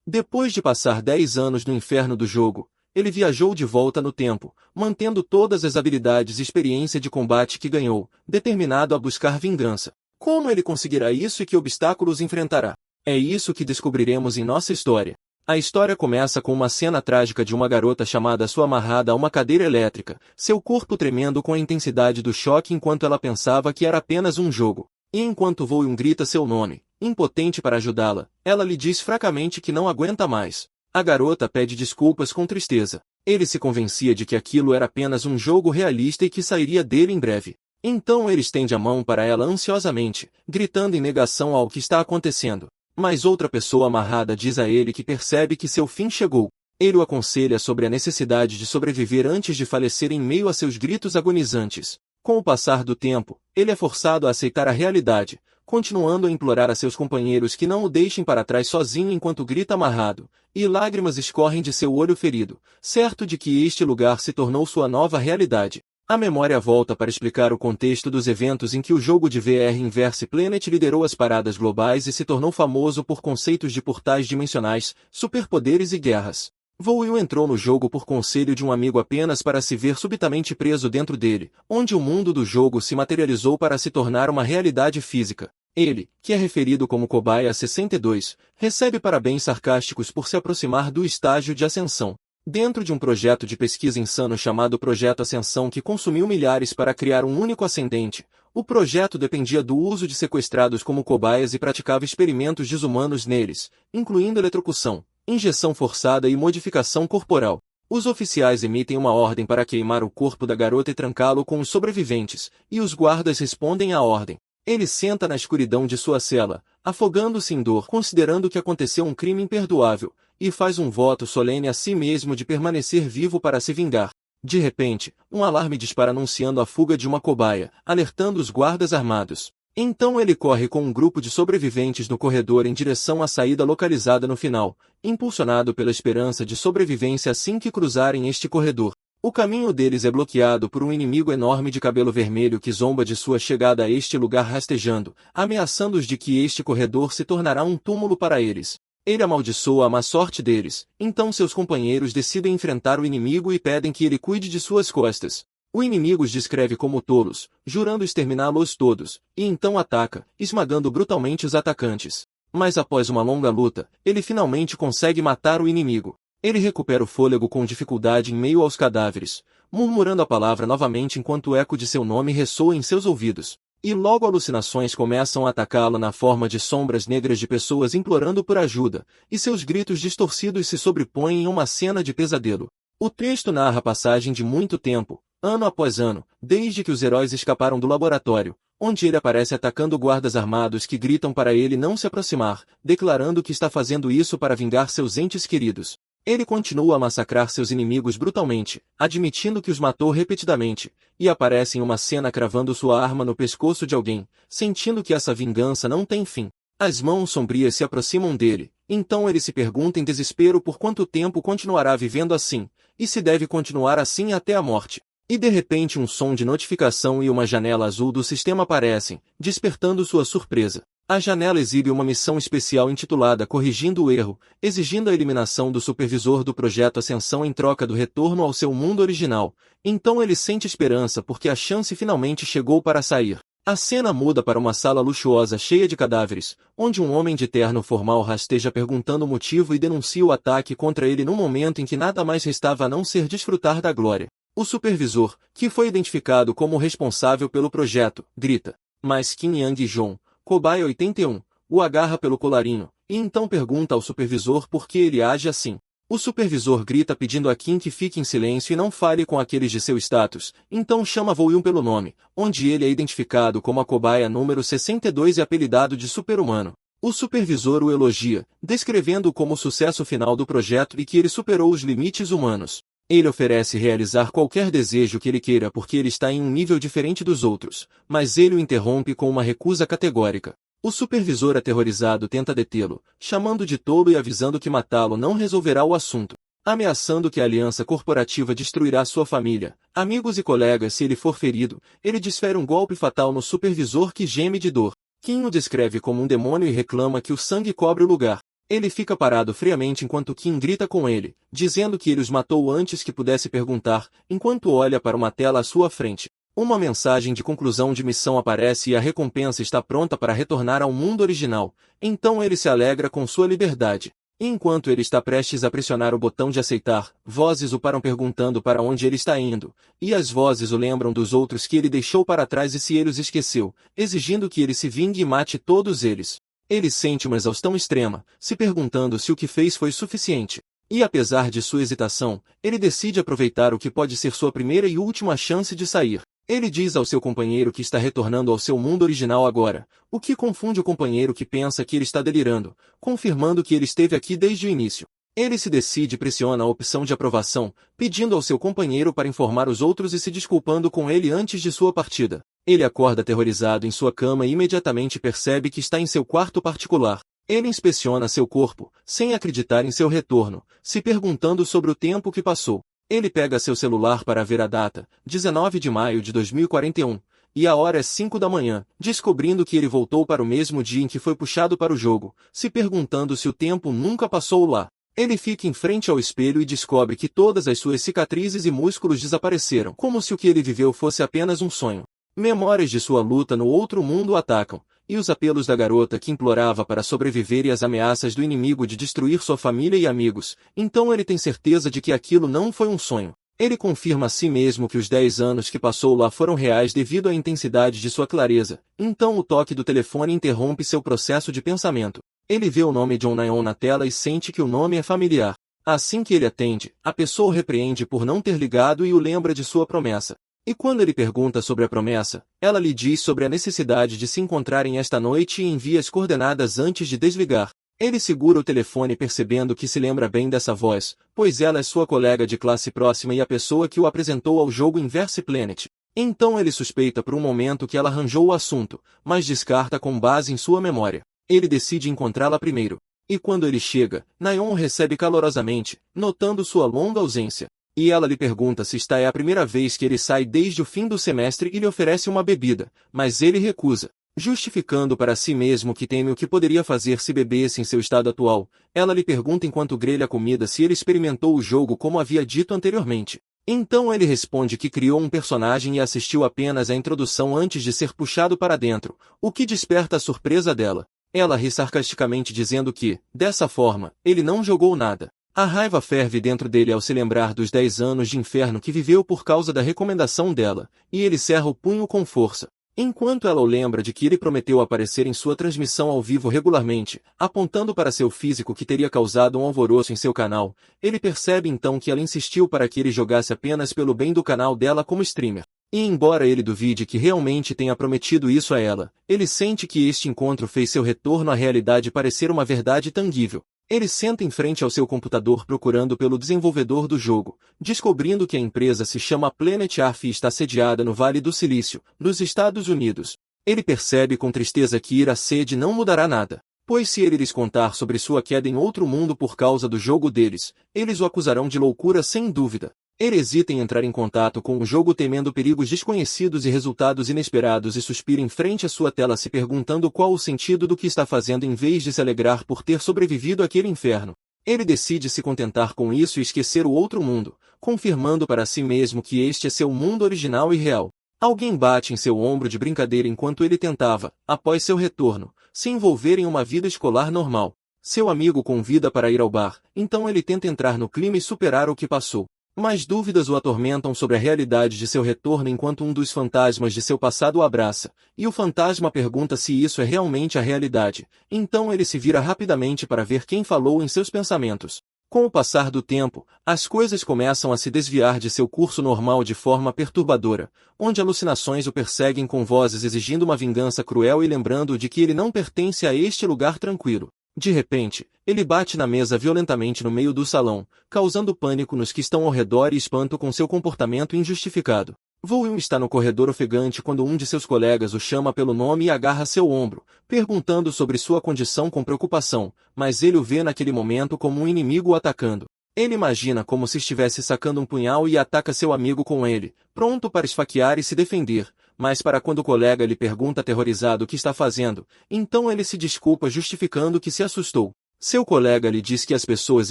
Depois de passar 10 anos no inferno do jogo, ele viajou de volta no tempo, mantendo todas as habilidades e experiência de combate que ganhou, determinado a buscar vingança. Como ele conseguirá isso e que obstáculos enfrentará? É isso que descobriremos em nossa história. A história começa com uma cena trágica de uma garota chamada Sue amarrada a uma cadeira elétrica, seu corpo tremendo com a intensidade do choque enquanto ela pensava que era apenas um jogo. E enquanto Volume grita seu nome, impotente para ajudá-la, ela lhe diz fracamente que não aguenta mais. A garota pede desculpas com tristeza. Ele se convencia de que aquilo era apenas um jogo realista e que sairia dele em breve. Então ele estende a mão para ela ansiosamente, gritando em negação ao que está acontecendo. Mas outra pessoa amarrada diz a ele que percebe que seu fim chegou. Ele o aconselha sobre a necessidade de sobreviver antes de falecer em meio a seus gritos agonizantes. Com o passar do tempo, ele é forçado a aceitar a realidade, continuando a implorar a seus companheiros que não o deixem para trás sozinho enquanto grita amarrado, e lágrimas escorrem de seu olho ferido, certo de que este lugar se tornou sua nova realidade. A memória volta para explicar o contexto dos eventos em que o jogo de VR Inverse Planet liderou as paradas globais e se tornou famoso por conceitos de portais dimensionais, superpoderes e guerras. Will entrou no jogo por conselho de um amigo apenas para se ver subitamente preso dentro dele, onde o mundo do jogo se materializou para se tornar uma realidade física. Ele, que é referido como Cobaia 62, recebe parabéns sarcásticos por se aproximar do estágio de ascensão. Dentro de um projeto de pesquisa insano chamado Projeto Ascensão que consumiu milhares para criar um único ascendente, o projeto dependia do uso de sequestrados como cobaias e praticava experimentos desumanos neles, incluindo eletrocução, injeção forçada e modificação corporal. Os oficiais emitem uma ordem para queimar o corpo da garota e trancá-lo com os sobreviventes, e os guardas respondem à ordem. Ele senta na escuridão de sua cela, afogando-se em dor, considerando que aconteceu um crime imperdoável, e faz um voto solene a si mesmo de permanecer vivo para se vingar. De repente, um alarme dispara anunciando a fuga de uma cobaia, alertando os guardas armados. Então ele corre com um grupo de sobreviventes no corredor em direção à saída localizada no final, impulsionado pela esperança de sobrevivência assim que cruzarem este corredor. O caminho deles é bloqueado por um inimigo enorme de cabelo vermelho que zomba de sua chegada a este lugar rastejando, ameaçando-os de que este corredor se tornará um túmulo para eles. Ele amaldiçoa a má sorte deles, então seus companheiros decidem enfrentar o inimigo e pedem que ele cuide de suas costas. O inimigo os descreve como tolos, jurando exterminá-los todos, e então ataca, esmagando brutalmente os atacantes. Mas após uma longa luta, ele finalmente consegue matar o inimigo. Ele recupera o fôlego com dificuldade em meio aos cadáveres, murmurando a palavra novamente enquanto o eco de seu nome ressoa em seus ouvidos. E logo alucinações começam a atacá-la na forma de sombras negras de pessoas implorando por ajuda, e seus gritos distorcidos se sobrepõem em uma cena de pesadelo. O texto narra a passagem de muito tempo, ano após ano, desde que os heróis escaparam do laboratório, onde ele aparece atacando guardas armados que gritam para ele não se aproximar, declarando que está fazendo isso para vingar seus entes queridos. Ele continua a massacrar seus inimigos brutalmente, admitindo que os matou repetidamente, e aparece em uma cena cravando sua arma no pescoço de alguém, sentindo que essa vingança não tem fim. As mãos sombrias se aproximam dele, então ele se pergunta em desespero por quanto tempo continuará vivendo assim, e se deve continuar assim até a morte. E de repente um som de notificação e uma janela azul do sistema aparecem, despertando sua surpresa. A janela exibe uma missão especial intitulada Corrigindo o Erro, exigindo a eliminação do supervisor do projeto Ascensão em troca do retorno ao seu mundo original. Então ele sente esperança porque a chance finalmente chegou para sair. A cena muda para uma sala luxuosa cheia de cadáveres, onde um homem de terno formal rasteja perguntando o motivo e denuncia o ataque contra ele no momento em que nada mais restava a não ser desfrutar da glória. O supervisor, que foi identificado como responsável pelo projeto, grita. Mas Kim Yang-jong, Cobaia 81, o agarra pelo colarinho, e então pergunta ao supervisor por que ele age assim. O supervisor grita pedindo a Kim que fique em silêncio e não fale com aqueles de seu status, então chama Volume pelo nome, onde ele é identificado como a cobaia número 62 e apelidado de super-humano. O supervisor o elogia, descrevendo-o como o sucesso final do projeto e que ele superou os limites humanos. Ele oferece realizar qualquer desejo que ele queira porque ele está em um nível diferente dos outros, mas ele o interrompe com uma recusa categórica. O supervisor aterrorizado tenta detê-lo, chamando de tolo e avisando que matá-lo não resolverá o assunto, ameaçando que a aliança corporativa destruirá sua família, amigos e colegas se ele for ferido. Ele desfere um golpe fatal no supervisor que geme de dor. Kim o descreve como um demônio e reclama que o sangue cobre o lugar. Ele fica parado friamente enquanto Kim grita com ele, dizendo que ele os matou antes que pudesse perguntar, enquanto olha para uma tela à sua frente. Uma mensagem de conclusão de missão aparece e a recompensa está pronta para retornar ao mundo original. Então ele se alegra com sua liberdade. E enquanto ele está prestes a pressionar o botão de aceitar, vozes o param perguntando para onde ele está indo, e as vozes o lembram dos outros que ele deixou para trás e se ele os esqueceu, exigindo que ele se vingue e mate todos eles. Ele sente uma exaustão extrema, se perguntando se o que fez foi suficiente. E apesar de sua hesitação, ele decide aproveitar o que pode ser sua primeira e última chance de sair. Ele diz ao seu companheiro que está retornando ao seu mundo original agora, o que confunde o companheiro que pensa que ele está delirando, confirmando que ele esteve aqui desde o início. Ele se decide e pressiona a opção de aprovação, pedindo ao seu companheiro para informar os outros e se desculpando com ele antes de sua partida. Ele acorda aterrorizado em sua cama e imediatamente percebe que está em seu quarto particular. Ele inspeciona seu corpo, sem acreditar em seu retorno, se perguntando sobre o tempo que passou. Ele pega seu celular para ver a data, 19 de maio de 2041, e a hora é 5 da manhã, descobrindo que ele voltou para o mesmo dia em que foi puxado para o jogo, se perguntando se o tempo nunca passou lá. Ele fica em frente ao espelho e descobre que todas as suas cicatrizes e músculos desapareceram, como se o que ele viveu fosse apenas um sonho. Memórias de sua luta no outro mundo o atacam, e os apelos da garota que implorava para sobreviver e as ameaças do inimigo de destruir sua família e amigos. Então ele tem certeza de que aquilo não foi um sonho. Ele confirma a si mesmo que os 10 anos que passou lá foram reais devido à intensidade de sua clareza. Então o toque do telefone interrompe seu processo de pensamento. Ele vê o nome John Naeon na tela e sente que o nome é familiar. Assim que ele atende, a pessoa o repreende por não ter ligado e o lembra de sua promessa. E quando ele pergunta sobre a promessa, ela lhe diz sobre a necessidade de se encontrarem esta noite e envia as coordenadas antes de desligar. Ele segura o telefone percebendo que se lembra bem dessa voz, pois ela é sua colega de classe próxima e a pessoa que o apresentou ao jogo Inverse Planet. Então ele suspeita por um momento que ela arranjou o assunto, mas descarta com base em sua memória. Ele decide encontrá-la primeiro. E quando ele chega, Naeon o recebe calorosamente, notando sua longa ausência. E ela lhe pergunta se esta é a primeira vez que ele sai desde o fim do semestre e lhe oferece uma bebida, mas ele recusa. Justificando para si mesmo que teme o que poderia fazer se bebesse em seu estado atual, ela lhe pergunta enquanto grelha a comida se ele experimentou o jogo como havia dito anteriormente. Então ele responde que criou um personagem e assistiu apenas à introdução antes de ser puxado para dentro, o que desperta a surpresa dela. Ela ri sarcasticamente dizendo que, dessa forma, ele não jogou nada. A raiva ferve dentro dele ao se lembrar dos 10 anos de inferno que viveu por causa da recomendação dela, e ele cerra o punho com força. Enquanto ela o lembra de que ele prometeu aparecer em sua transmissão ao vivo regularmente, apontando para seu físico que teria causado um alvoroço em seu canal, ele percebe então que ela insistiu para que ele jogasse apenas pelo bem do canal dela como streamer. E embora ele duvide que realmente tenha prometido isso a ela, ele sente que este encontro fez seu retorno à realidade parecer uma verdade tangível. Ele senta em frente ao seu computador procurando pelo desenvolvedor do jogo, descobrindo que a empresa se chama Planet Earth e está sediada no Vale do Silício, nos Estados Unidos. Ele percebe com tristeza que ir à sede não mudará nada, pois se ele lhes contar sobre sua queda em outro mundo por causa do jogo deles, eles o acusarão de loucura sem dúvida. Ele hesita em entrar em contato com o jogo temendo perigos desconhecidos e resultados inesperados e suspira em frente à sua tela se perguntando qual o sentido do que está fazendo em vez de se alegrar por ter sobrevivido àquele inferno. Ele decide se contentar com isso e esquecer o outro mundo, confirmando para si mesmo que este é seu mundo original e real. Alguém bate em seu ombro de brincadeira enquanto ele tentava, após seu retorno, se envolver em uma vida escolar normal. Seu amigo convida para ir ao bar, então ele tenta entrar no clima e superar o que passou. Mas dúvidas o atormentam sobre a realidade de seu retorno enquanto um dos fantasmas de seu passado o abraça, e o fantasma pergunta se isso é realmente a realidade. Então ele se vira rapidamente para ver quem falou em seus pensamentos. Com o passar do tempo, as coisas começam a se desviar de seu curso normal de forma perturbadora, onde alucinações o perseguem com vozes exigindo uma vingança cruel e lembrando de que ele não pertence a este lugar tranquilo. De repente, ele bate na mesa violentamente no meio do salão, causando pânico nos que estão ao redor e espanto com seu comportamento injustificado. Will está no corredor ofegante quando um de seus colegas o chama pelo nome e agarra seu ombro, perguntando sobre sua condição com preocupação, mas ele o vê naquele momento como um inimigo o atacando. Ele imagina como se estivesse sacando um punhal e ataca seu amigo com ele, pronto para esfaquear e se defender, mas para quando o colega lhe pergunta aterrorizado o que está fazendo, então ele se desculpa justificando que se assustou. Seu colega lhe diz que as pessoas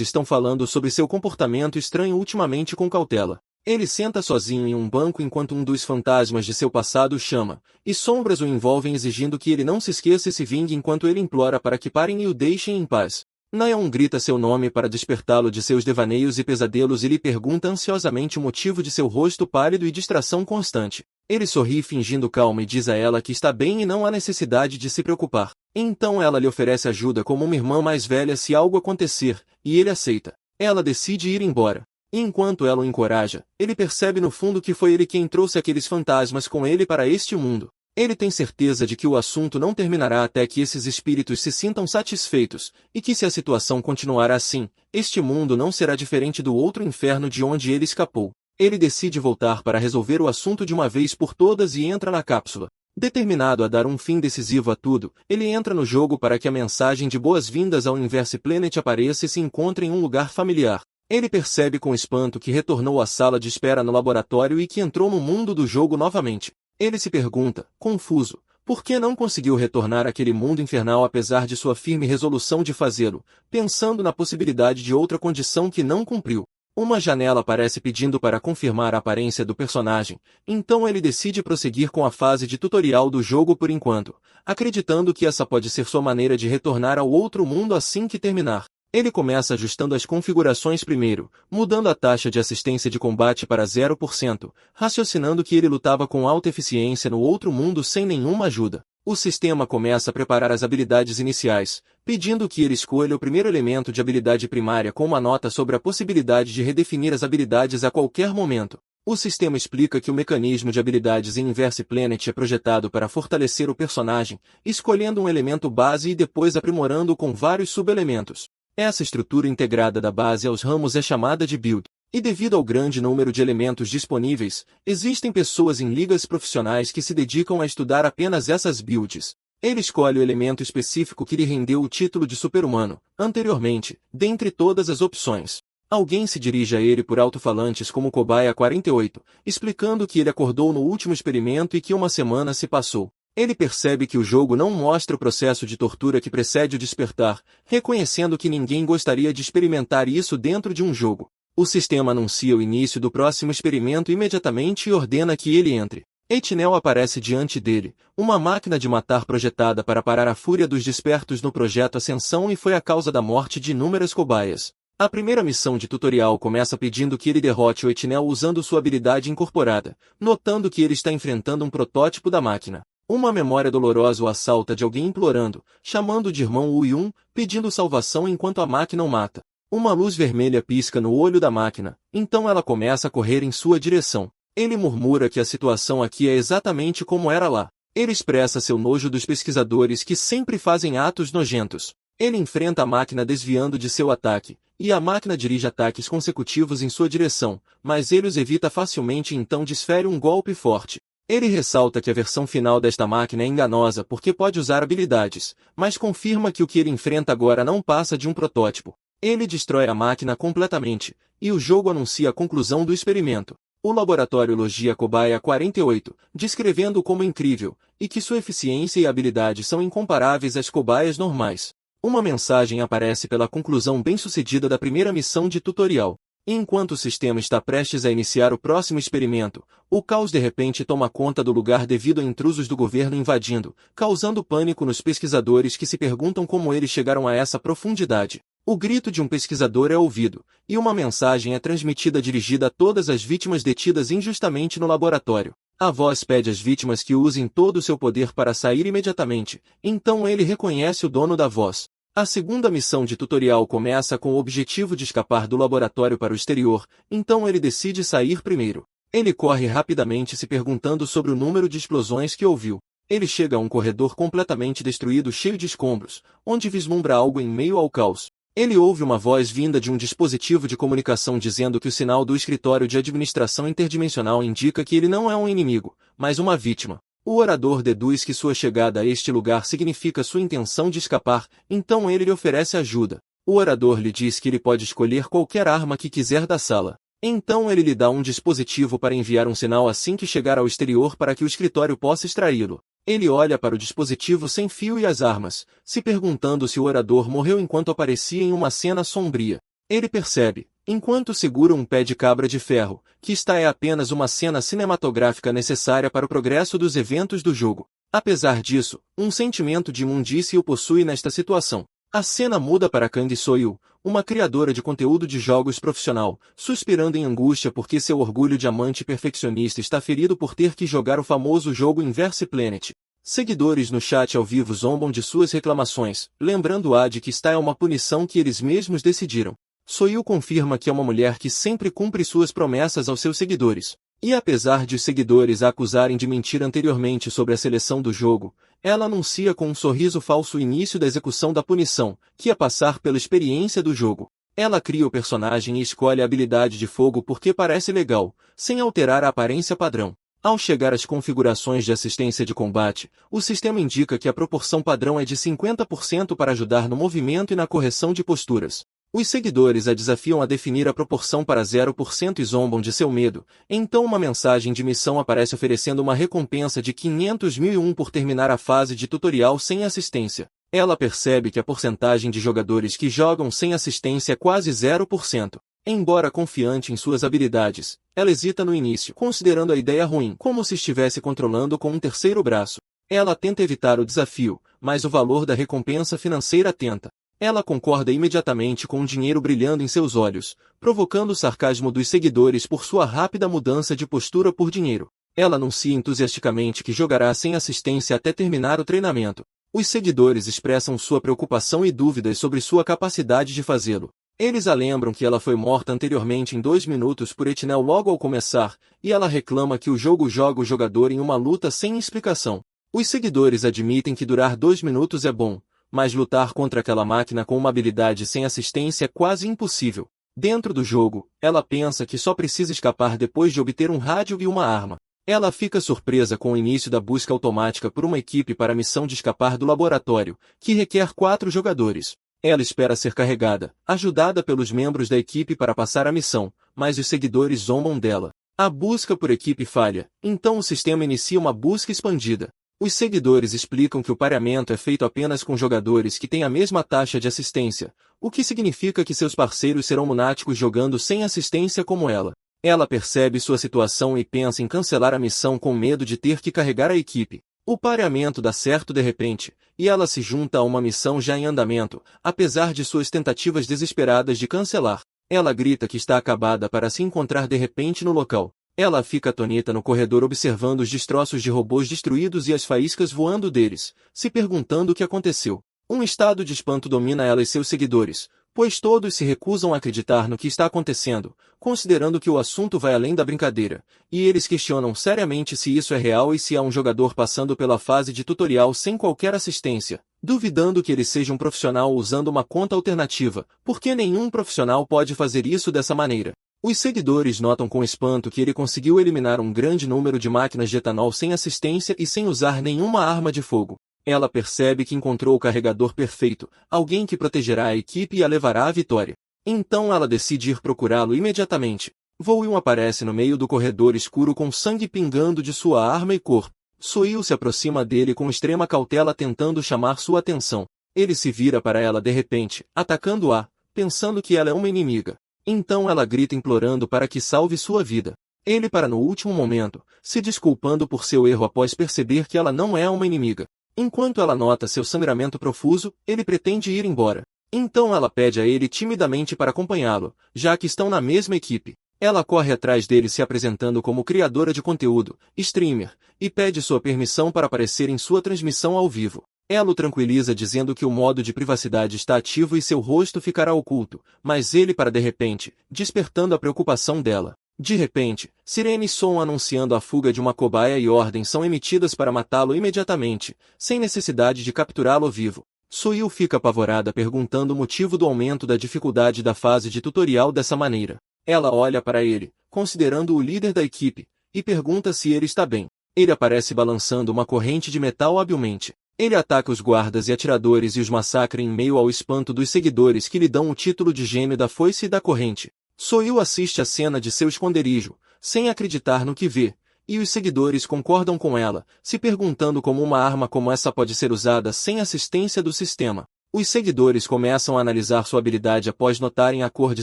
estão falando sobre seu comportamento estranho ultimamente com cautela. Ele senta sozinho em um banco enquanto um dos fantasmas de seu passado o chama, e sombras o envolvem exigindo que ele não se esqueça e se vingue enquanto ele implora para que parem e o deixem em paz. Naeon grita seu nome para despertá-lo de seus devaneios e pesadelos e lhe pergunta ansiosamente o motivo de seu rosto pálido e distração constante. Ele sorri fingindo calma e diz a ela que está bem e não há necessidade de se preocupar. Então ela lhe oferece ajuda como uma irmã mais velha se algo acontecer, e ele aceita. Ela decide ir embora. E enquanto ela o encoraja, ele percebe no fundo que foi ele quem trouxe aqueles fantasmas com ele para este mundo. Ele tem certeza de que o assunto não terminará até que esses espíritos se sintam satisfeitos, e que se a situação continuar assim, este mundo não será diferente do outro inferno de onde ele escapou. Ele decide voltar para resolver o assunto de uma vez por todas e entra na cápsula. Determinado a dar um fim decisivo a tudo, ele entra no jogo para que a mensagem de boas-vindas ao Inverse Planet apareça e se encontre em um lugar familiar. Ele percebe com espanto que retornou à sala de espera no laboratório e que entrou no mundo do jogo novamente. Ele se pergunta, confuso, por que não conseguiu retornar àquele mundo infernal apesar de sua firme resolução de fazê-lo, pensando na possibilidade de outra condição que não cumpriu. Uma janela aparece pedindo para confirmar a aparência do personagem, então ele decide prosseguir com a fase de tutorial do jogo por enquanto, acreditando que essa pode ser sua maneira de retornar ao outro mundo assim que terminar. Ele começa ajustando as configurações primeiro, mudando a taxa de assistência de combate para 0%, raciocinando que ele lutava com alta eficiência no outro mundo sem nenhuma ajuda. O sistema começa a preparar as habilidades iniciais, pedindo que ele escolha o primeiro elemento de habilidade primária com uma nota sobre a possibilidade de redefinir as habilidades a qualquer momento. O sistema explica que o mecanismo de habilidades em Inverse Planet é projetado para fortalecer o personagem, escolhendo um elemento base e depois aprimorando-o com vários subelementos. Essa estrutura integrada da base aos ramos é chamada de build, e devido ao grande número de elementos disponíveis, existem pessoas em ligas profissionais que se dedicam a estudar apenas essas builds. Ele escolhe o elemento específico que lhe rendeu o título de super-humano, anteriormente, dentre todas as opções. Alguém se dirige a ele por alto-falantes como Cobaia 48, explicando que ele acordou no último experimento e que uma semana se passou. Ele percebe que o jogo não mostra o processo de tortura que precede o despertar, reconhecendo que ninguém gostaria de experimentar isso dentro de um jogo. O sistema anuncia o início do próximo experimento imediatamente e ordena que ele entre. Etnel aparece diante dele, uma máquina de matar projetada para parar a fúria dos despertos no projeto Ascensão e foi a causa da morte de inúmeras cobaias. A primeira missão de tutorial começa pedindo que ele derrote o Etnel usando sua habilidade incorporada, notando que ele está enfrentando um protótipo da máquina. Uma memória dolorosa o assalta de alguém implorando, chamando de irmão Uyun, pedindo salvação enquanto a máquina o mata. Uma luz vermelha pisca no olho da máquina, então ela começa a correr em sua direção. Ele murmura que a situação aqui é exatamente como era lá. Ele expressa seu nojo dos pesquisadores que sempre fazem atos nojentos. Ele enfrenta a máquina desviando de seu ataque, e a máquina dirige ataques consecutivos em sua direção, mas ele os evita facilmente e então desfere um golpe forte. Ele ressalta que a versão final desta máquina é enganosa porque pode usar habilidades, mas confirma que o que ele enfrenta agora não passa de um protótipo. Ele destrói a máquina completamente, e o jogo anuncia a conclusão do experimento. O laboratório elogia Cobaia 48, descrevendo-o como incrível, e que sua eficiência e habilidade são incomparáveis às cobaias normais. Uma mensagem aparece pela conclusão bem-sucedida da primeira missão de tutorial. Enquanto o sistema está prestes a iniciar o próximo experimento, o caos de repente toma conta do lugar devido a intrusos do governo invadindo, causando pânico nos pesquisadores que se perguntam como eles chegaram a essa profundidade. O grito de um pesquisador é ouvido, e uma mensagem é transmitida dirigida a todas as vítimas detidas injustamente no laboratório. A voz pede às vítimas que usem todo o seu poder para sair imediatamente, então ele reconhece o dono da voz. A segunda missão de tutorial começa com o objetivo de escapar do laboratório para o exterior, então ele decide sair primeiro. Ele corre rapidamente se perguntando sobre o número de explosões que ouviu. Ele chega a um corredor completamente destruído cheio de escombros, onde vislumbra algo em meio ao caos. Ele ouve uma voz vinda de um dispositivo de comunicação dizendo que o sinal do escritório de administração interdimensional indica que ele não é um inimigo, mas uma vítima. O orador deduz que sua chegada a este lugar significa sua intenção de escapar, então ele lhe oferece ajuda. O orador lhe diz que ele pode escolher qualquer arma que quiser da sala. Então ele lhe dá um dispositivo para enviar um sinal assim que chegar ao exterior para que o escritório possa extraí-lo. Ele olha para o dispositivo sem fio e as armas, se perguntando se o orador morreu enquanto aparecia em uma cena sombria. Ele percebe, enquanto segura um pé de cabra de ferro, que esta é apenas uma cena cinematográfica necessária para o progresso dos eventos do jogo. Apesar disso, um sentimento de imundície o possui nesta situação. A cena muda para Kang So-il, uma criadora de conteúdo de jogos profissional, suspirando em angústia porque seu orgulho de amante perfeccionista está ferido por ter que jogar o famoso jogo Inverse Planet. Seguidores no chat ao vivo zombam de suas reclamações, lembrando-a de que esta é uma punição que eles mesmos decidiram. So-il confirma que é uma mulher que sempre cumpre suas promessas aos seus seguidores. E apesar de os seguidores a acusarem de mentir anteriormente sobre a seleção do jogo, ela anuncia com um sorriso falso o início da execução da punição, que é passar pela experiência do jogo. Ela cria o personagem e escolhe a habilidade de fogo porque parece legal, sem alterar a aparência padrão. Ao chegar às configurações de assistência de combate, o sistema indica que a proporção padrão é de 50% para ajudar no movimento e na correção de posturas. Os seguidores a desafiam a definir a proporção para 0% e zombam de seu medo, então uma mensagem de missão aparece oferecendo uma recompensa de 500.001 por terminar a fase de tutorial sem assistência. Ela percebe que a porcentagem de jogadores que jogam sem assistência é quase 0%. Embora confiante em suas habilidades, ela hesita no início, considerando a ideia ruim, como se estivesse controlando com um terceiro braço. Ela tenta evitar o desafio, mas o valor da recompensa financeira tenta. Ela concorda imediatamente com o dinheiro brilhando em seus olhos, provocando o sarcasmo dos seguidores por sua rápida mudança de postura por dinheiro. Ela anuncia entusiasticamente que jogará sem assistência até terminar o treinamento. Os seguidores expressam sua preocupação e dúvidas sobre sua capacidade de fazê-lo. Eles a lembram que ela foi morta anteriormente em 2 minutos por Etnel logo ao começar, e ela reclama que o jogo joga o jogador em uma luta sem explicação. Os seguidores admitem que durar 2 minutos é bom, mas lutar contra aquela máquina com uma habilidade sem assistência é quase impossível. Dentro do jogo, ela pensa que só precisa escapar depois de obter um rádio e uma arma. Ela fica surpresa com o início da busca automática por uma equipe para a missão de escapar do laboratório, que requer 4 jogadores. Ela espera ser carregada, ajudada pelos membros da equipe para passar a missão, mas os seguidores zombam dela. A busca por equipe falha, então o sistema inicia uma busca expandida. Os seguidores explicam que o pareamento é feito apenas com jogadores que têm a mesma taxa de assistência, o que significa que seus parceiros serão lunáticos jogando sem assistência como ela. Ela percebe sua situação e pensa em cancelar a missão com medo de ter que carregar a equipe. O pareamento dá certo de repente, e ela se junta a uma missão já em andamento, apesar de suas tentativas desesperadas de cancelar. Ela grita que está acabada para se encontrar de repente no local. Ela fica atônita no corredor observando os destroços de robôs destruídos e as faíscas voando deles, se perguntando o que aconteceu. Um estado de espanto domina ela e seus seguidores, pois todos se recusam a acreditar no que está acontecendo, considerando que o assunto vai além da brincadeira, e eles questionam seriamente se isso é real e se há um jogador passando pela fase de tutorial sem qualquer assistência, duvidando que ele seja um profissional usando uma conta alternativa, porque nenhum profissional pode fazer isso dessa maneira. Os seguidores notam com espanto que ele conseguiu eliminar um grande número de máquinas de etanol sem assistência e sem usar nenhuma arma de fogo. Ela percebe que encontrou o carregador perfeito, alguém que protegerá a equipe e a levará à vitória. Então ela decide ir procurá-lo imediatamente. So-il aparece no meio do corredor escuro com sangue pingando de sua arma e corpo. So-il se aproxima dele com extrema cautela tentando chamar sua atenção. Ele se vira para ela de repente, atacando-a, pensando que ela é uma inimiga. Então ela grita implorando para que salve sua vida. Ele para no último momento, se desculpando por seu erro após perceber que ela não é uma inimiga. Enquanto ela nota seu sangramento profuso, ele pretende ir embora. Então ela pede a ele timidamente para acompanhá-lo, já que estão na mesma equipe. Ela corre atrás dele se apresentando como criadora de conteúdo, streamer, e pede sua permissão para aparecer em sua transmissão ao vivo. Ela o tranquiliza dizendo que o modo de privacidade está ativo e seu rosto ficará oculto, mas ele para de repente, despertando a preocupação dela. De repente, sirenes soam anunciando a fuga de uma cobaia e ordens são emitidas para matá-lo imediatamente, sem necessidade de capturá-lo vivo. So-il fica apavorada perguntando o motivo do aumento da dificuldade da fase de tutorial dessa maneira. Ela olha para ele, considerando o líder da equipe, e pergunta se ele está bem. Ele aparece balançando uma corrente de metal habilmente. Ele ataca os guardas e atiradores e os massacra em meio ao espanto dos seguidores que lhe dão o título de gêmeo da foice e da corrente. So-il assiste a cena de seu esconderijo, sem acreditar no que vê, E os seguidores concordam com ela, se perguntando como uma arma como essa pode ser usada sem assistência do sistema. Os seguidores começam a analisar sua habilidade após notarem a cor de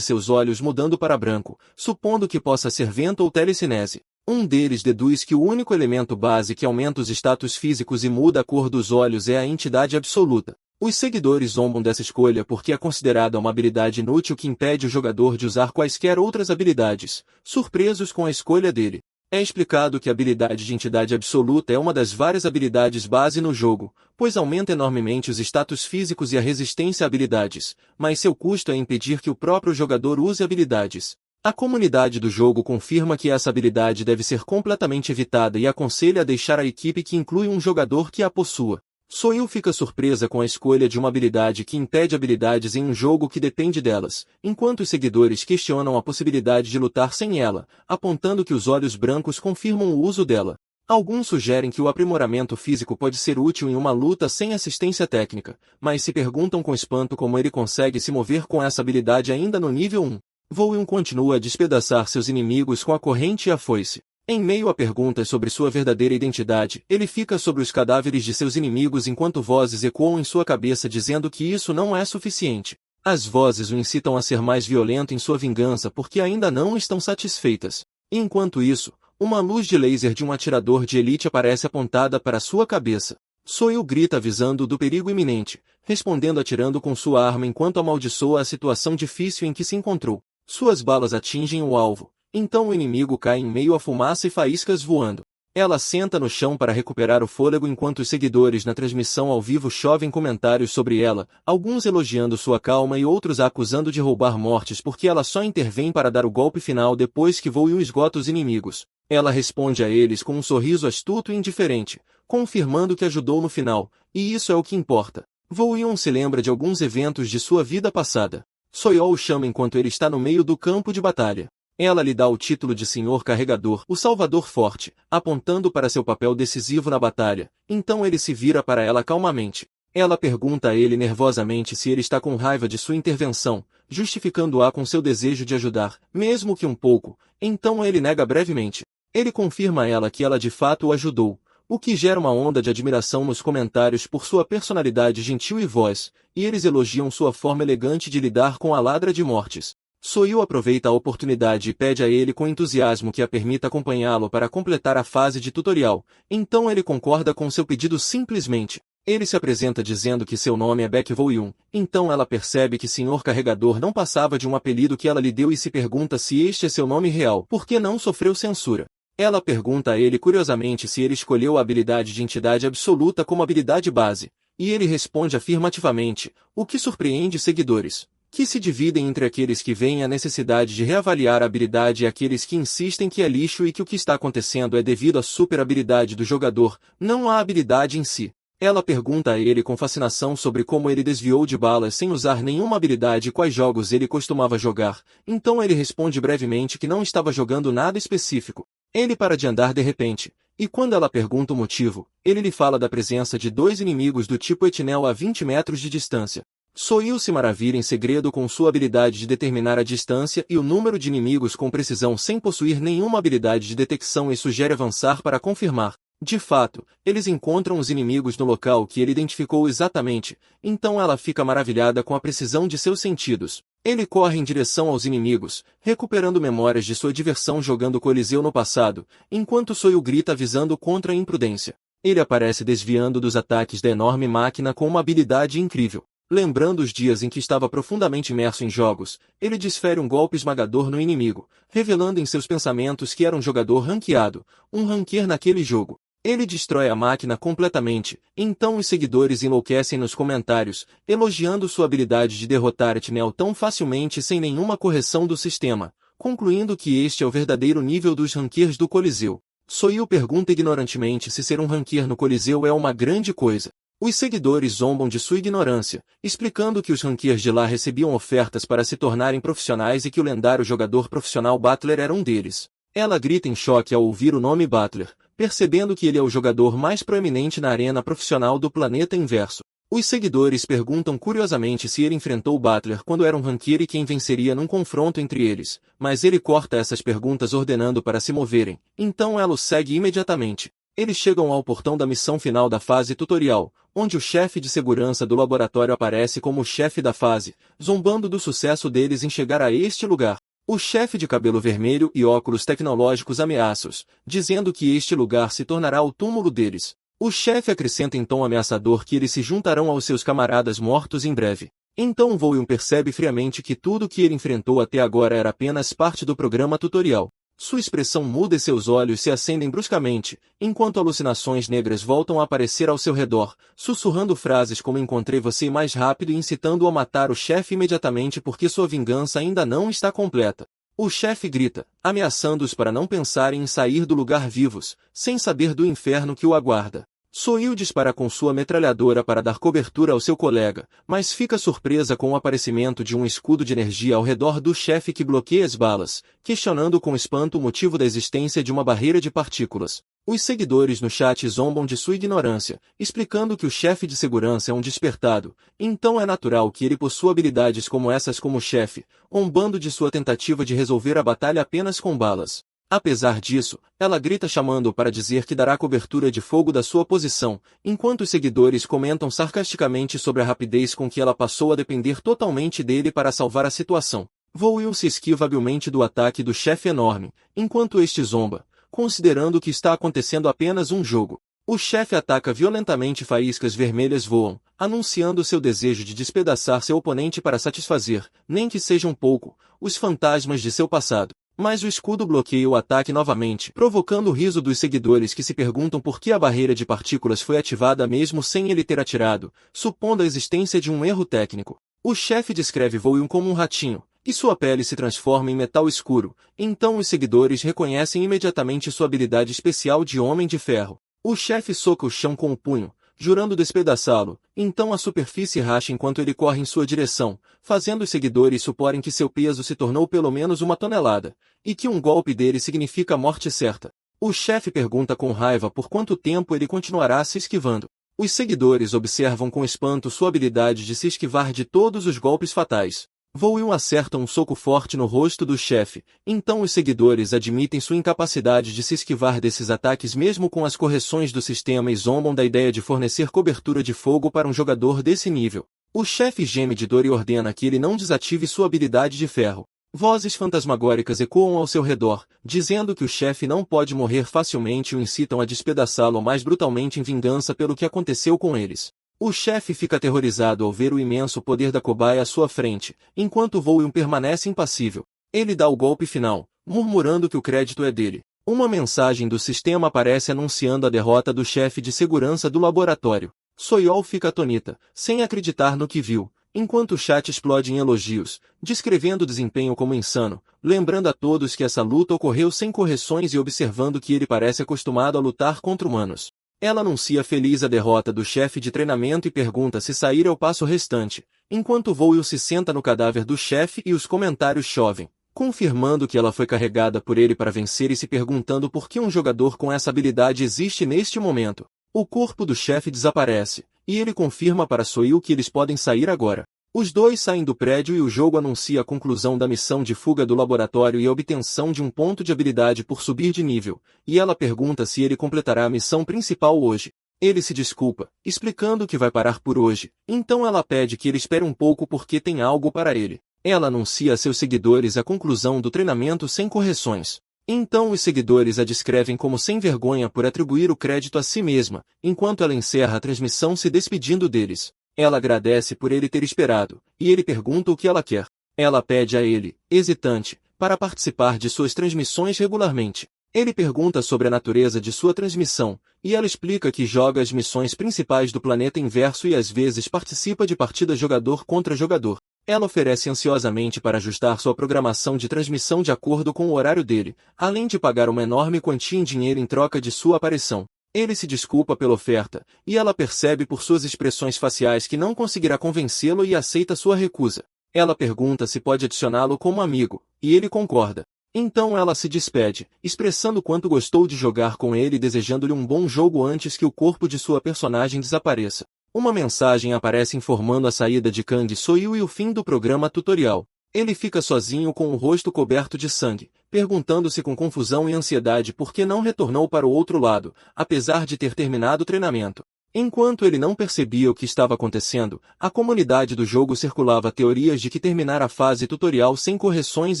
seus olhos mudando para branco, supondo que possa ser vento ou telecinese. Um deles deduz que o único elemento base que aumenta os status físicos e muda a cor dos olhos é a entidade absoluta. Os seguidores zombam dessa escolha porque é considerada uma habilidade inútil que impede o jogador de usar quaisquer outras habilidades, surpresos com a escolha dele. É explicado que a habilidade de entidade absoluta é uma das várias habilidades base no jogo, pois aumenta enormemente os status físicos e a resistência a habilidades, mas seu custo é impedir que o próprio jogador use habilidades. A comunidade do jogo confirma que essa habilidade deve ser completamente evitada e aconselha a deixar a equipe que inclui um jogador que a possua. Soil fica surpresa com a escolha de uma habilidade que impede habilidades em um jogo que depende delas, enquanto os seguidores questionam a possibilidade de lutar sem ela, apontando que os olhos brancos confirmam o uso dela. Alguns sugerem que o aprimoramento físico pode ser útil em uma luta sem assistência técnica, mas se perguntam com espanto como ele consegue se mover com essa habilidade ainda no nível 1. Vol'yun continua a despedaçar seus inimigos com a corrente e a foice. Em meio a perguntas sobre sua verdadeira identidade, ele fica sobre os cadáveres de seus inimigos enquanto vozes ecoam em sua cabeça dizendo que isso não é suficiente. As vozes o incitam a ser mais violento em sua vingança porque ainda não estão satisfeitas. Enquanto isso, uma luz de laser de um atirador de elite aparece apontada para sua cabeça. Soil grita avisando do perigo iminente, respondendo atirando com sua arma enquanto amaldiçoa a situação difícil em que se encontrou. Suas balas atingem o alvo. Então o inimigo cai em meio a fumaça e faíscas voando. Ela senta no chão para recuperar o fôlego enquanto os seguidores na transmissão ao vivo chovem comentários sobre ela, alguns elogiando sua calma e outros a acusando de roubar mortes porque ela só intervém para dar o golpe final depois que Vol'yun esgota os inimigos. Ela responde a eles com um sorriso astuto e indiferente, confirmando que ajudou no final, e isso é o que importa. Vol'yun se lembra de alguns eventos de sua vida passada. Soil o chama enquanto ele está no meio do campo de batalha. Ela lhe dá o título de Senhor Carregador, o Salvador Forte, apontando para seu papel decisivo na batalha. Então ele se vira para ela calmamente. Ela pergunta a ele nervosamente se ele está com raiva de sua intervenção, justificando-a com seu desejo de ajudar, mesmo que um pouco. Então ele nega brevemente. Ele confirma a ela que ela de fato o ajudou, o que gera uma onda de admiração nos comentários por sua personalidade gentil e voz, e eles elogiam sua forma elegante de lidar com a ladra de mortes. Soil aproveita a oportunidade e pede a ele com entusiasmo que a permita acompanhá-lo para completar a fase de tutorial, então ele concorda com seu pedido simplesmente. Ele se apresenta dizendo que seu nome é Baek Vol'yun, então ela percebe que Senhor Carregador não passava de um apelido que ela lhe deu e se pergunta se este é seu nome real, porque não sofreu censura. Ela pergunta a ele curiosamente se ele escolheu a habilidade de entidade absoluta como habilidade base, e ele responde afirmativamente, o que surpreende os seguidores, que se dividem entre aqueles que veem a necessidade de reavaliar a habilidade e aqueles que insistem que é lixo e que o que está acontecendo é devido à super habilidade do jogador, não à habilidade em si. Ela pergunta a ele com fascinação sobre como ele desviou de balas sem usar nenhuma habilidade e quais jogos ele costumava jogar, então ele responde brevemente que não estava jogando nada específico. Ele para de andar de repente, e quando ela pergunta o motivo, ele lhe fala da presença de 2 inimigos do tipo Etnel a 20 metros de distância. Soil se maravilha em segredo com sua habilidade de determinar a distância e o número de inimigos com precisão sem possuir nenhuma habilidade de detecção e sugere avançar para confirmar. De fato, eles encontram os inimigos no local que ele identificou exatamente, então ela fica maravilhada com a precisão de seus sentidos. Ele corre em direção aos inimigos, recuperando memórias de sua diversão jogando Coliseu no passado, enquanto Soil grita avisando contra a imprudência. Ele aparece desviando dos ataques da enorme máquina com uma habilidade incrível. Lembrando os dias em que estava profundamente imerso em jogos, ele desfere um golpe esmagador no inimigo, revelando em seus pensamentos que era um jogador ranqueado, um ranquear naquele jogo. Ele destrói a máquina completamente, então os seguidores enlouquecem nos comentários, elogiando sua habilidade de derrotar Etnel tão facilmente sem nenhuma correção do sistema, concluindo que este é o verdadeiro nível dos ranquears do Coliseu. Soil pergunta ignorantemente se ser um ranquear no Coliseu é uma grande coisa. Os seguidores zombam de sua ignorância, explicando que os ranquears de lá recebiam ofertas para se tornarem profissionais e que o lendário jogador profissional Butler era um deles. Ela grita em choque ao ouvir o nome Butler, percebendo que ele é o jogador mais proeminente na arena profissional do planeta inverso. Os seguidores perguntam curiosamente se ele enfrentou Butler quando era um ranqueiro e quem venceria num confronto entre eles, mas ele corta essas perguntas ordenando para se moverem, então ela o segue imediatamente. Eles chegam ao portão da missão final da fase tutorial, onde o chefe de segurança do laboratório aparece como o chefe da fase, zombando do sucesso deles em chegar a este lugar. O chefe de cabelo vermelho e óculos tecnológicos ameaça-os, dizendo que este lugar se tornará o túmulo deles. O chefe acrescenta em tom ameaçador que eles se juntarão aos seus camaradas mortos em breve. Então Volume percebe friamente que tudo que ele enfrentou até agora era apenas parte do programa tutorial. Sua expressão muda e seus olhos se acendem bruscamente, enquanto alucinações negras voltam a aparecer ao seu redor, sussurrando frases como encontrei você mais rápido e incitando-o a matar o chefe imediatamente porque sua vingança ainda não está completa. O chefe grita, ameaçando-os para não pensarem em sair do lugar vivos, sem saber do inferno que o aguarda. Soil dispara com sua metralhadora para dar cobertura ao seu colega, mas fica surpresa com o aparecimento de um escudo de energia ao redor do chefe que bloqueia as balas, questionando com espanto o motivo da existência de uma barreira de partículas. Os seguidores no chat zombam de sua ignorância, explicando que o chefe de segurança é um despertado, então é natural que ele possua habilidades como essas como chefe, zombando de sua tentativa de resolver a batalha apenas com balas. Apesar disso, ela grita chamando-o para dizer que dará cobertura de fogo da sua posição, enquanto os seguidores comentam sarcasticamente sobre a rapidez com que ela passou a depender totalmente dele para salvar a situação. Will se esquiva habilmente do ataque do chefe enorme, enquanto este zomba, considerando que está acontecendo apenas um jogo. O chefe ataca violentamente e faíscas vermelhas voam, anunciando seu desejo de despedaçar seu oponente para satisfazer, nem que seja um pouco, os fantasmas de seu passado. Mas o escudo bloqueia o ataque novamente, provocando o riso dos seguidores que se perguntam por que a barreira de partículas foi ativada mesmo sem ele ter atirado, supondo a existência de um erro técnico. O chefe descreve Volume como um ratinho, e sua pele se transforma em metal escuro, então os seguidores reconhecem imediatamente sua habilidade especial de Homem de Ferro. O chefe soca o chão com o punho, jurando despedaçá-lo, então a superfície racha enquanto ele corre em sua direção, fazendo os seguidores suporem que seu peso se tornou pelo menos 1 tonelada, e que um golpe dele significa a morte certa. O chefe pergunta com raiva por quanto tempo ele continuará se esquivando. Os seguidores observam com espanto sua habilidade de se esquivar de todos os golpes fatais. Volume acerta um soco forte no rosto do chefe, então os seguidores admitem sua incapacidade de se esquivar desses ataques mesmo com as correções do sistema e zombam da ideia de fornecer cobertura de fogo para um jogador desse nível. O chefe geme de dor e ordena que ele não desative sua habilidade de ferro. Vozes fantasmagóricas ecoam ao seu redor, dizendo que o chefe não pode morrer facilmente e o incitam a despedaçá-lo mais brutalmente em vingança pelo que aconteceu com eles. O chefe fica aterrorizado ao ver o imenso poder da cobaia à sua frente, enquanto Volume permanece impassível. Ele dá o golpe final, murmurando que o crédito é dele. Uma mensagem do sistema aparece anunciando a derrota do chefe de segurança do laboratório. Soil fica atonita, sem acreditar no que viu, enquanto o chat explode em elogios, descrevendo o desempenho como insano, lembrando a todos que essa luta ocorreu sem correções e observando que ele parece acostumado a lutar contra humanos. Ela anuncia feliz a derrota do chefe de treinamento e pergunta se sair é o passo restante, enquanto Volume se senta no cadáver do chefe e os comentários chovem, confirmando que ela foi carregada por ele para vencer e se perguntando por que um jogador com essa habilidade existe neste momento. O corpo do chefe desaparece, e ele confirma para Soil que eles podem sair agora. Os dois saem do prédio e o jogo anuncia a conclusão da missão de fuga do laboratório e a obtenção de um ponto de habilidade por subir de nível, e ela pergunta se ele completará a missão principal hoje. Ele se desculpa, explicando que vai parar por hoje, então ela pede que ele espere um pouco porque tem algo para ele. Ela anuncia a seus seguidores a conclusão do treinamento sem correções. Então os seguidores a descrevem como sem vergonha por atribuir o crédito a si mesma, enquanto ela encerra a transmissão se despedindo deles. Ela agradece por ele ter esperado, e ele pergunta o que ela quer. Ela pede a ele, hesitante, para participar de suas transmissões regularmente. Ele pergunta sobre a natureza de sua transmissão, e ela explica que joga as missões principais do planeta inverso e às vezes participa de partidas jogador contra jogador. Ela oferece ansiosamente para ajustar sua programação de transmissão de acordo com o horário dele, além de pagar uma enorme quantia em dinheiro em troca de sua aparição. Ele se desculpa pela oferta, e ela percebe por suas expressões faciais que não conseguirá convencê-lo e aceita sua recusa. Ela pergunta se pode adicioná-lo como amigo, e ele concorda. Então ela se despede, expressando quanto gostou de jogar com ele e desejando-lhe um bom jogo antes que o corpo de sua personagem desapareça. Uma mensagem aparece informando a saída de Kang Soil e o fim do programa tutorial. Ele fica sozinho com o rosto coberto de sangue, perguntando-se com confusão e ansiedade por que não retornou para o outro lado, apesar de ter terminado o treinamento. Enquanto ele não percebia o que estava acontecendo, a comunidade do jogo circulava teorias de que terminar a fase tutorial sem correções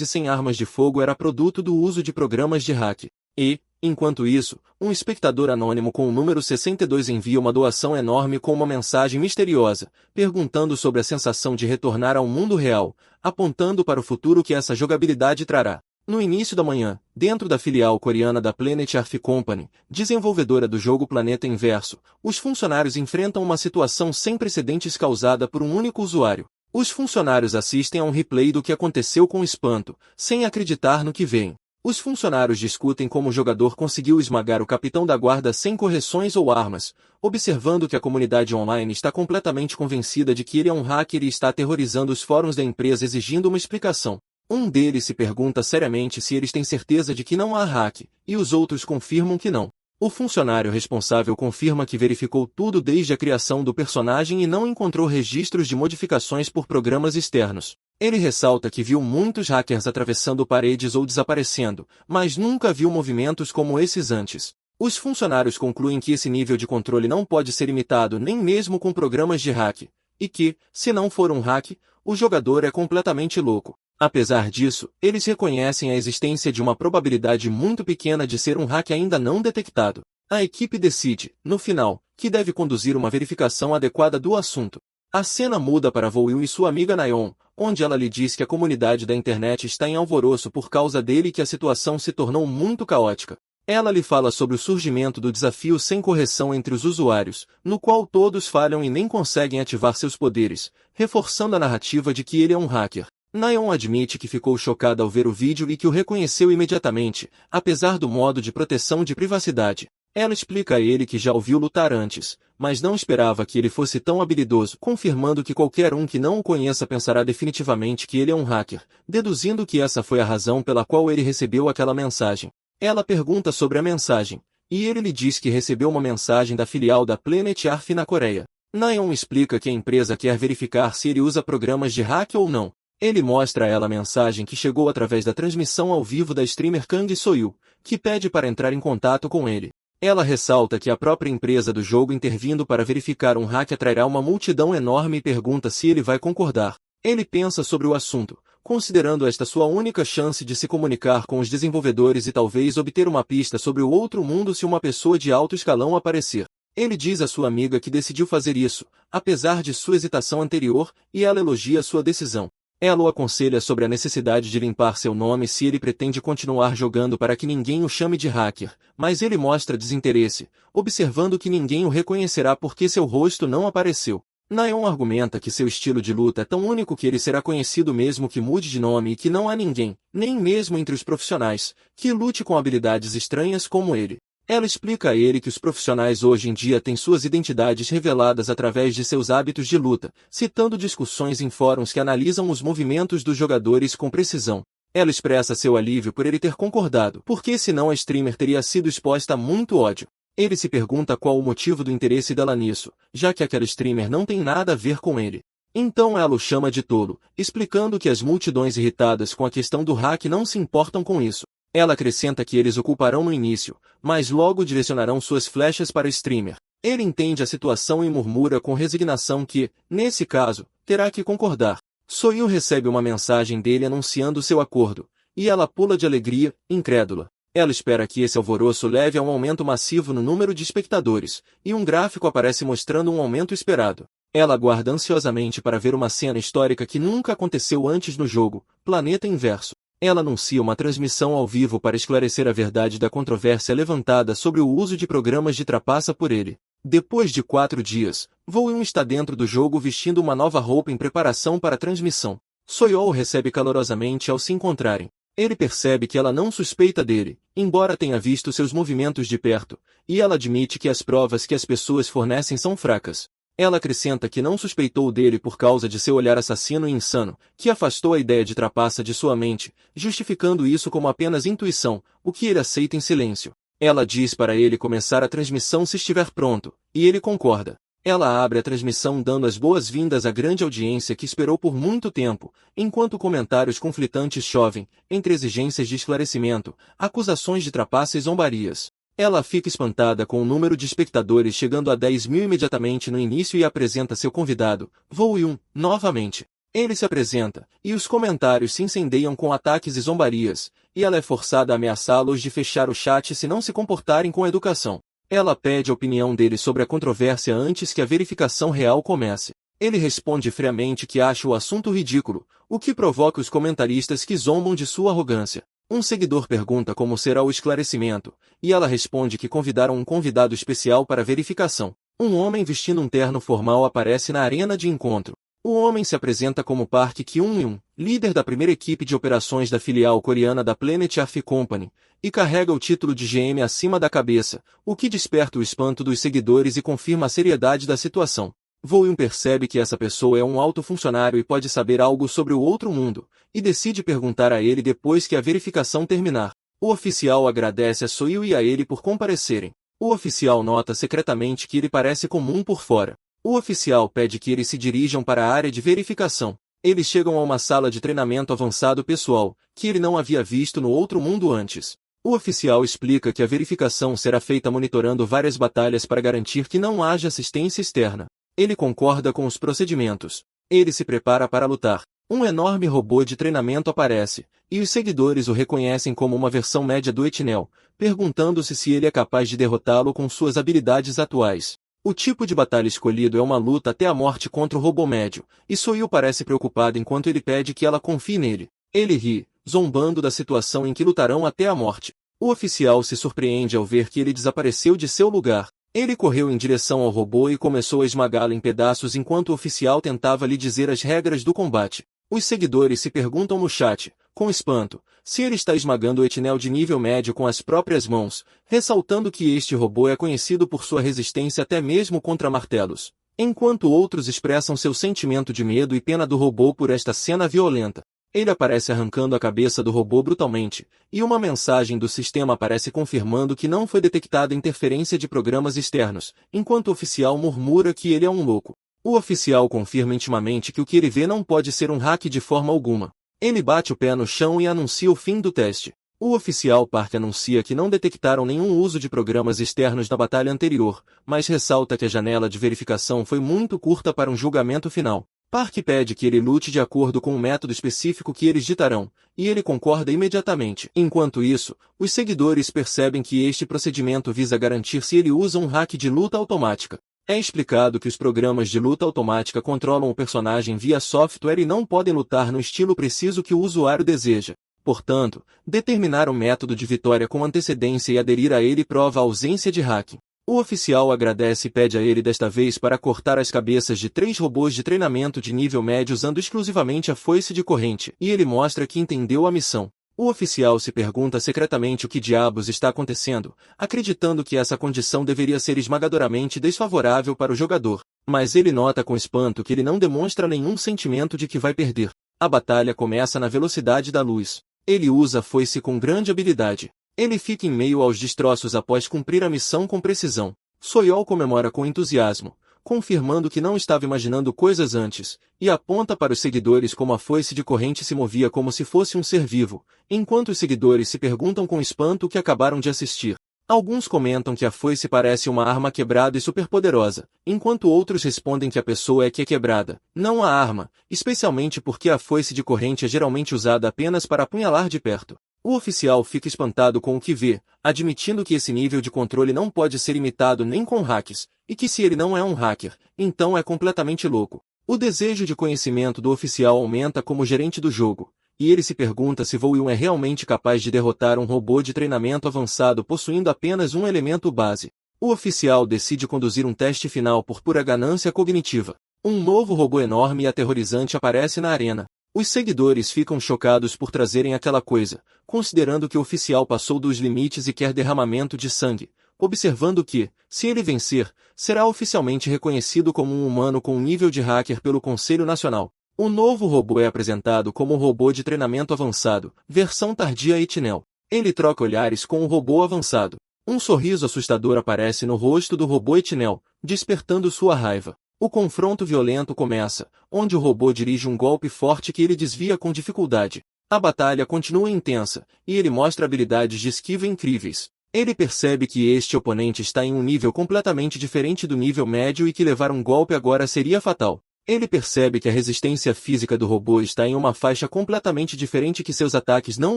e sem armas de fogo era produto do uso de programas de hack. E, enquanto isso, um espectador anônimo com o número 62 envia uma doação enorme com uma mensagem misteriosa, perguntando sobre a sensação de retornar ao mundo real, apontando para o futuro que essa jogabilidade trará. No início da manhã, dentro da filial coreana da Planet Earth Company, desenvolvedora do jogo Planeta Inverso, os funcionários enfrentam uma situação sem precedentes causada por um único usuário. Os funcionários assistem a um replay do que aconteceu com espanto, sem acreditar no que veem. Os funcionários discutem como o jogador conseguiu esmagar o capitão da guarda sem correções ou armas, observando que a comunidade online está completamente convencida de que ele é um hacker e está aterrorizando os fóruns da empresa exigindo uma explicação. Um deles se pergunta seriamente se eles têm certeza de que não há hack, e os outros confirmam que não. O funcionário responsável confirma que verificou tudo desde a criação do personagem e não encontrou registros de modificações por programas externos. Ele ressalta que viu muitos hackers atravessando paredes ou desaparecendo, mas nunca viu movimentos como esses antes. Os funcionários concluem que esse nível de controle não pode ser imitado nem mesmo com programas de hack, e que, se não for um hack, o jogador é completamente louco. Apesar disso, eles reconhecem a existência de uma probabilidade muito pequena de ser um hack ainda não detectado. A equipe decide, no final, que deve conduzir uma verificação adequada do assunto. A cena muda para Vo-Il e sua amiga Nayeon, onde ela lhe diz que a comunidade da internet está em alvoroço por causa dele e que a situação se tornou muito caótica. Ela lhe fala sobre o surgimento do desafio sem correção entre os usuários, no qual todos falham e nem conseguem ativar seus poderes, reforçando a narrativa de que ele é um hacker. Nayeon admite que ficou chocada ao ver o vídeo e que o reconheceu imediatamente, apesar do modo de proteção de privacidade. Ela explica a ele que já o viu lutar antes, mas não esperava que ele fosse tão habilidoso, confirmando que qualquer um que não o conheça pensará definitivamente que ele é um hacker, deduzindo que essa foi a razão pela qual ele recebeu aquela mensagem. Ela pergunta sobre a mensagem, e ele lhe diz que recebeu uma mensagem da filial da Planet Earth na Coreia. Nayeon explica que a empresa quer verificar se ele usa programas de hack ou não. Ele mostra a ela a mensagem que chegou através da transmissão ao vivo da streamer Kang Soil, que pede para entrar em contato com ele. Ela ressalta que a própria empresa do jogo intervindo para verificar um hack atrairá uma multidão enorme e pergunta se ele vai concordar. Ele pensa sobre o assunto, considerando esta sua única chance de se comunicar com os desenvolvedores e talvez obter uma pista sobre o outro mundo se uma pessoa de alto escalão aparecer. Ele diz à sua amiga que decidiu fazer isso, apesar de sua hesitação anterior, e ela elogia sua decisão. Ela o aconselha sobre a necessidade de limpar seu nome se ele pretende continuar jogando para que ninguém o chame de hacker, mas ele mostra desinteresse, observando que ninguém o reconhecerá porque seu rosto não apareceu. Nayeon argumenta que seu estilo de luta é tão único que ele será conhecido mesmo que mude de nome e que não há ninguém, nem mesmo entre os profissionais, que lute com habilidades estranhas como ele. Ela explica a ele que os profissionais hoje em dia têm suas identidades reveladas através de seus hábitos de luta, citando discussões em fóruns que analisam os movimentos dos jogadores com precisão. Ela expressa seu alívio por ele ter concordado, porque senão a streamer teria sido exposta a muito ódio. Ele se pergunta qual o motivo do interesse dela nisso, já que aquela streamer não tem nada a ver com ele. Então ela o chama de tolo, explicando que as multidões irritadas com a questão do hack não se importam com isso. Ela acrescenta que eles o culparão no início, mas logo direcionarão suas flechas para o streamer. Ele entende a situação e murmura com resignação que, nesse caso, terá que concordar. Soil recebe uma mensagem dele anunciando seu acordo, e ela pula de alegria, incrédula. Ela espera que esse alvoroço leve a um aumento massivo no número de espectadores, e um gráfico aparece mostrando um aumento esperado. Ela aguarda ansiosamente para ver uma cena histórica que nunca aconteceu antes no jogo, Planeta Inverso. Ela anuncia uma transmissão ao vivo para esclarecer a verdade da controvérsia levantada sobre o uso de programas de trapaça por ele. Depois de 4 dias, Vo-Il está dentro do jogo vestindo uma nova roupa em preparação para a transmissão. Soil o recebe calorosamente ao se encontrarem. Ele percebe que ela não suspeita dele, embora tenha visto seus movimentos de perto, e ela admite que as provas que as pessoas fornecem são fracas. Ela acrescenta que não suspeitou dele por causa de seu olhar assassino e insano, que afastou a ideia de trapaça de sua mente, justificando isso como apenas intuição, o que ele aceita em silêncio. Ela diz para ele começar a transmissão se estiver pronto, e ele concorda. Ela abre a transmissão dando as boas-vindas à grande audiência que esperou por muito tempo, enquanto comentários conflitantes chovem, entre exigências de esclarecimento, acusações de trapaça e zombarias. Ela fica espantada com o número de espectadores chegando a 10.000 imediatamente no início e apresenta seu convidado, Vo-Yun, novamente. Ele se apresenta, e os comentários se incendeiam com ataques e zombarias, e ela é forçada a ameaçá-los de fechar o chat se não se comportarem com educação. Ela pede a opinião dele sobre a controvérsia antes que a verificação real comece. Ele responde friamente que acha o assunto ridículo, o que provoca os comentaristas que zombam de sua arrogância. Um seguidor pergunta como será o esclarecimento, e ela responde que convidaram um convidado especial para a verificação. Um homem vestindo um terno formal aparece na arena de encontro. O homem se apresenta como Park Kyung-yun, líder da primeira equipe de operações da filial coreana da Planet Earth Company, e carrega o título de GM acima da cabeça, o que desperta o espanto dos seguidores e confirma a seriedade da situação. Vo-Yun percebe que essa pessoa é um alto funcionário e pode saber algo sobre o outro mundo, e decide perguntar a ele depois que a verificação terminar. O oficial agradece a So-Yu e a ele por comparecerem. O oficial nota secretamente que ele parece comum por fora. O oficial pede que eles se dirijam para a área de verificação. Eles chegam a uma sala de treinamento avançado pessoal, que ele não havia visto no outro mundo antes. O oficial explica que a verificação será feita monitorando várias batalhas para garantir que não haja assistência externa. Ele concorda com os procedimentos. Ele se prepara para lutar. Um enorme robô de treinamento aparece, e os seguidores o reconhecem como uma versão média do Etnel, perguntando-se se ele é capaz de derrotá-lo com suas habilidades atuais. O tipo de batalha escolhido é uma luta até a morte contra o robô médio, e So-Yu parece preocupado enquanto ele pede que ela confie nele. Ele ri, zombando da situação em que lutarão até a morte. O oficial se surpreende ao ver que ele desapareceu de seu lugar. Ele correu em direção ao robô e começou a esmagá-lo em pedaços enquanto o oficial tentava lhe dizer as regras do combate. Os seguidores se perguntam no chat, com espanto, se ele está esmagando o Etnel de nível médio com as próprias mãos, ressaltando que este robô é conhecido por sua resistência até mesmo contra martelos, enquanto outros expressam seu sentimento de medo e pena do robô por esta cena violenta. Ele aparece arrancando a cabeça do robô brutalmente, e uma mensagem do sistema aparece confirmando que não foi detectada interferência de programas externos, enquanto o oficial murmura que ele é um louco. O oficial confirma intimamente que o que ele vê não pode ser um hack de forma alguma. Ele bate o pé no chão e anuncia o fim do teste. O oficial Park anuncia que não detectaram nenhum uso de programas externos na batalha anterior, mas ressalta que a janela de verificação foi muito curta para um julgamento final. Park pede que ele lute de acordo com um método específico que eles ditarão, e ele concorda imediatamente. Enquanto isso, os seguidores percebem que este procedimento visa garantir se ele usa um hack de luta automática. É explicado que os programas de luta automática controlam o personagem via software e não podem lutar no estilo preciso que o usuário deseja. Portanto, determinar o método de vitória com antecedência e aderir a ele prova a ausência de hacking. O oficial agradece e pede a ele desta vez para cortar as cabeças de 3 robôs de treinamento de nível médio usando exclusivamente a foice de corrente, e ele mostra que entendeu a missão. O oficial se pergunta secretamente o que diabos está acontecendo, acreditando que essa condição deveria ser esmagadoramente desfavorável para o jogador, mas ele nota com espanto que ele não demonstra nenhum sentimento de que vai perder. A batalha começa na velocidade da luz. Ele usa a foice com grande habilidade. Ele fica em meio aos destroços após cumprir a missão com precisão. So-Yu comemora com entusiasmo, confirmando que não estava imaginando coisas antes, e aponta para os seguidores como a foice de corrente se movia como se fosse um ser vivo, enquanto os seguidores se perguntam com espanto o que acabaram de assistir. Alguns comentam que a foice parece uma arma quebrada e superpoderosa, enquanto outros respondem que a pessoa é que é quebrada, não a arma, especialmente porque a foice de corrente é geralmente usada apenas para apunhalar de perto. O oficial fica espantado com o que vê, admitindo que esse nível de controle não pode ser imitado nem com hacks, e que se ele não é um hacker, então é completamente louco. O desejo de conhecimento do oficial aumenta como gerente do jogo, e ele se pergunta se Vo-Yun é realmente capaz de derrotar um robô de treinamento avançado possuindo apenas um elemento base. O oficial decide conduzir um teste final por pura ganância cognitiva. Um novo robô enorme e aterrorizante aparece na arena. Os seguidores ficam chocados por trazerem aquela coisa, considerando que o oficial passou dos limites e quer derramamento de sangue, observando que, se ele vencer, será oficialmente reconhecido como um humano com um nível de hacker pelo Conselho Nacional. O novo robô é apresentado como um robô de treinamento avançado, versão tardia Etnel. Ele troca olhares com o robô avançado. Um sorriso assustador aparece no rosto do robô Etnel, despertando sua raiva. O confronto violento começa, onde o robô dirige um golpe forte que ele desvia com dificuldade. A batalha continua intensa, e ele mostra habilidades de esquiva incríveis. Ele percebe que este oponente está em um nível completamente diferente do nível médio e que levar um golpe agora seria fatal. Ele percebe que a resistência física do robô está em uma faixa completamente diferente e que seus ataques não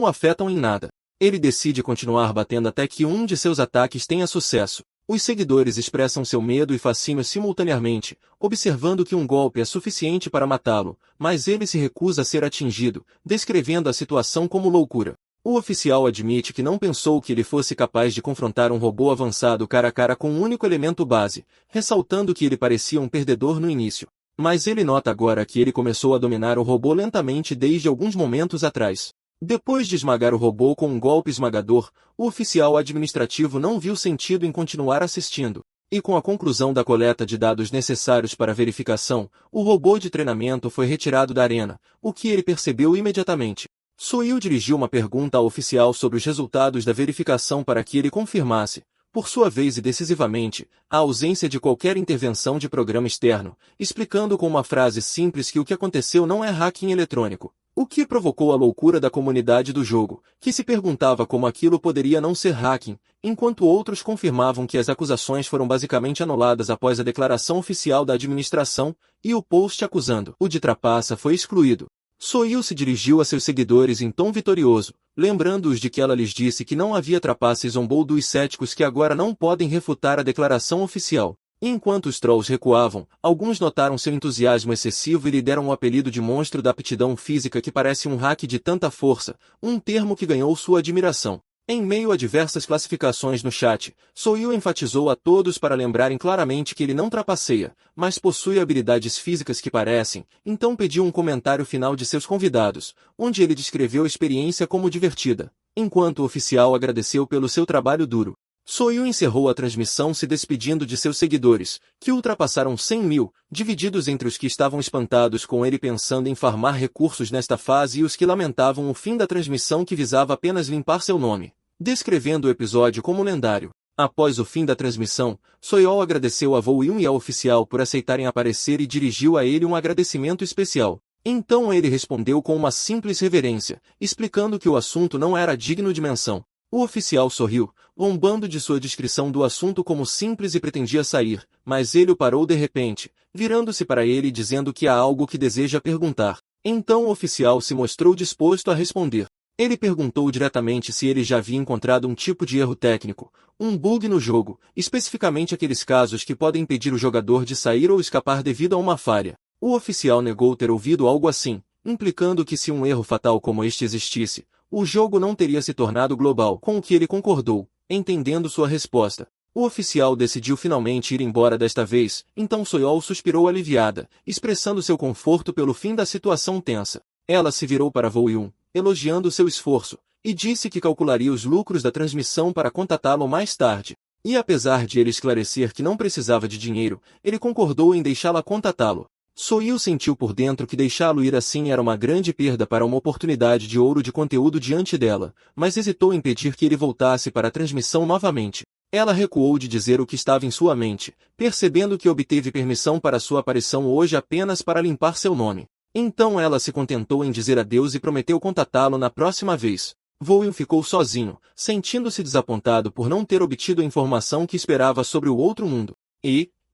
o afetam em nada. Ele decide continuar batendo até que um de seus ataques tenha sucesso. Os seguidores expressam seu medo e fascínio simultaneamente, observando que um golpe é suficiente para matá-lo, mas ele se recusa a ser atingido, descrevendo a situação como loucura. O oficial admite que não pensou que ele fosse capaz de confrontar um robô avançado cara a cara com um único elemento base, ressaltando que ele parecia um perdedor no início. Mas ele nota agora que ele começou a dominar o robô lentamente desde alguns momentos atrás. Depois de esmagar o robô com um golpe esmagador, o oficial administrativo não viu sentido em continuar assistindo. E com a conclusão da coleta de dados necessários para a verificação, o robô de treinamento foi retirado da arena, o que ele percebeu imediatamente. Soil dirigiu uma pergunta ao oficial sobre os resultados da verificação para que ele confirmasse, por sua vez e decisivamente, a ausência de qualquer intervenção de programa externo, explicando com uma frase simples que o que aconteceu não é hacking eletrônico. O que provocou a loucura da comunidade do jogo, que se perguntava como aquilo poderia não ser hacking, enquanto outros confirmavam que as acusações foram basicamente anuladas após a declaração oficial da administração, e o post acusando o de trapaça foi excluído. Soil se dirigiu a seus seguidores em tom vitorioso, lembrando-os de que ela lhes disse que não havia trapaça e zombou dos céticos que agora não podem refutar a declaração oficial. Enquanto os trolls recuavam, alguns notaram seu entusiasmo excessivo e lhe deram o apelido de monstro da aptidão física que parece um hack de tanta força, um termo que ganhou sua admiração. Em meio a diversas classificações no chat, Soil enfatizou a todos para lembrarem claramente que ele não trapaceia, mas possui habilidades físicas que parecem, então pediu um comentário final de seus convidados, onde ele descreveu a experiência como divertida, enquanto o oficial agradeceu pelo seu trabalho duro. Soil encerrou a transmissão se despedindo de seus seguidores, que ultrapassaram 100.000, divididos entre os que estavam espantados com ele pensando em farmar recursos nesta fase e os que lamentavam o fim da transmissão que visava apenas limpar seu nome, descrevendo o episódio como lendário. Após o fim da transmissão, Soil agradeceu a Voyun e ao oficial por aceitarem aparecer e dirigiu a ele um agradecimento especial. Então ele respondeu com uma simples reverência, explicando que o assunto não era digno de menção. O oficial sorriu, zombando de sua descrição do assunto como simples e pretendia sair, mas ele o parou de repente, virando-se para ele e dizendo que há algo que deseja perguntar. Então o oficial se mostrou disposto a responder. Ele perguntou diretamente se ele já havia encontrado um tipo de erro técnico, um bug no jogo, especificamente aqueles casos que podem impedir o jogador de sair ou escapar devido a uma falha. O oficial negou ter ouvido algo assim, implicando que se um erro fatal como este existisse, o jogo não teria se tornado global, com o que ele concordou, entendendo sua resposta. O oficial decidiu finalmente ir embora desta vez, então Soil suspirou aliviada, expressando seu conforto pelo fim da situação tensa. Ela se virou para Voyun, elogiando seu esforço, e disse que calcularia os lucros da transmissão para contatá-lo mais tarde. E apesar de ele esclarecer que não precisava de dinheiro, ele concordou em deixá-la contatá-lo. Soil sentiu por dentro que deixá-lo ir assim era uma grande perda para uma oportunidade de ouro de conteúdo diante dela, mas hesitou em pedir que ele voltasse para a transmissão novamente. Ela recuou de dizer o que estava em sua mente, percebendo que obteve permissão para sua aparição hoje apenas para limpar seu nome. Então ela se contentou em dizer adeus e prometeu contatá-lo na próxima vez. Voyun ficou sozinho, sentindo-se desapontado por não ter obtido a informação que esperava sobre o outro mundo.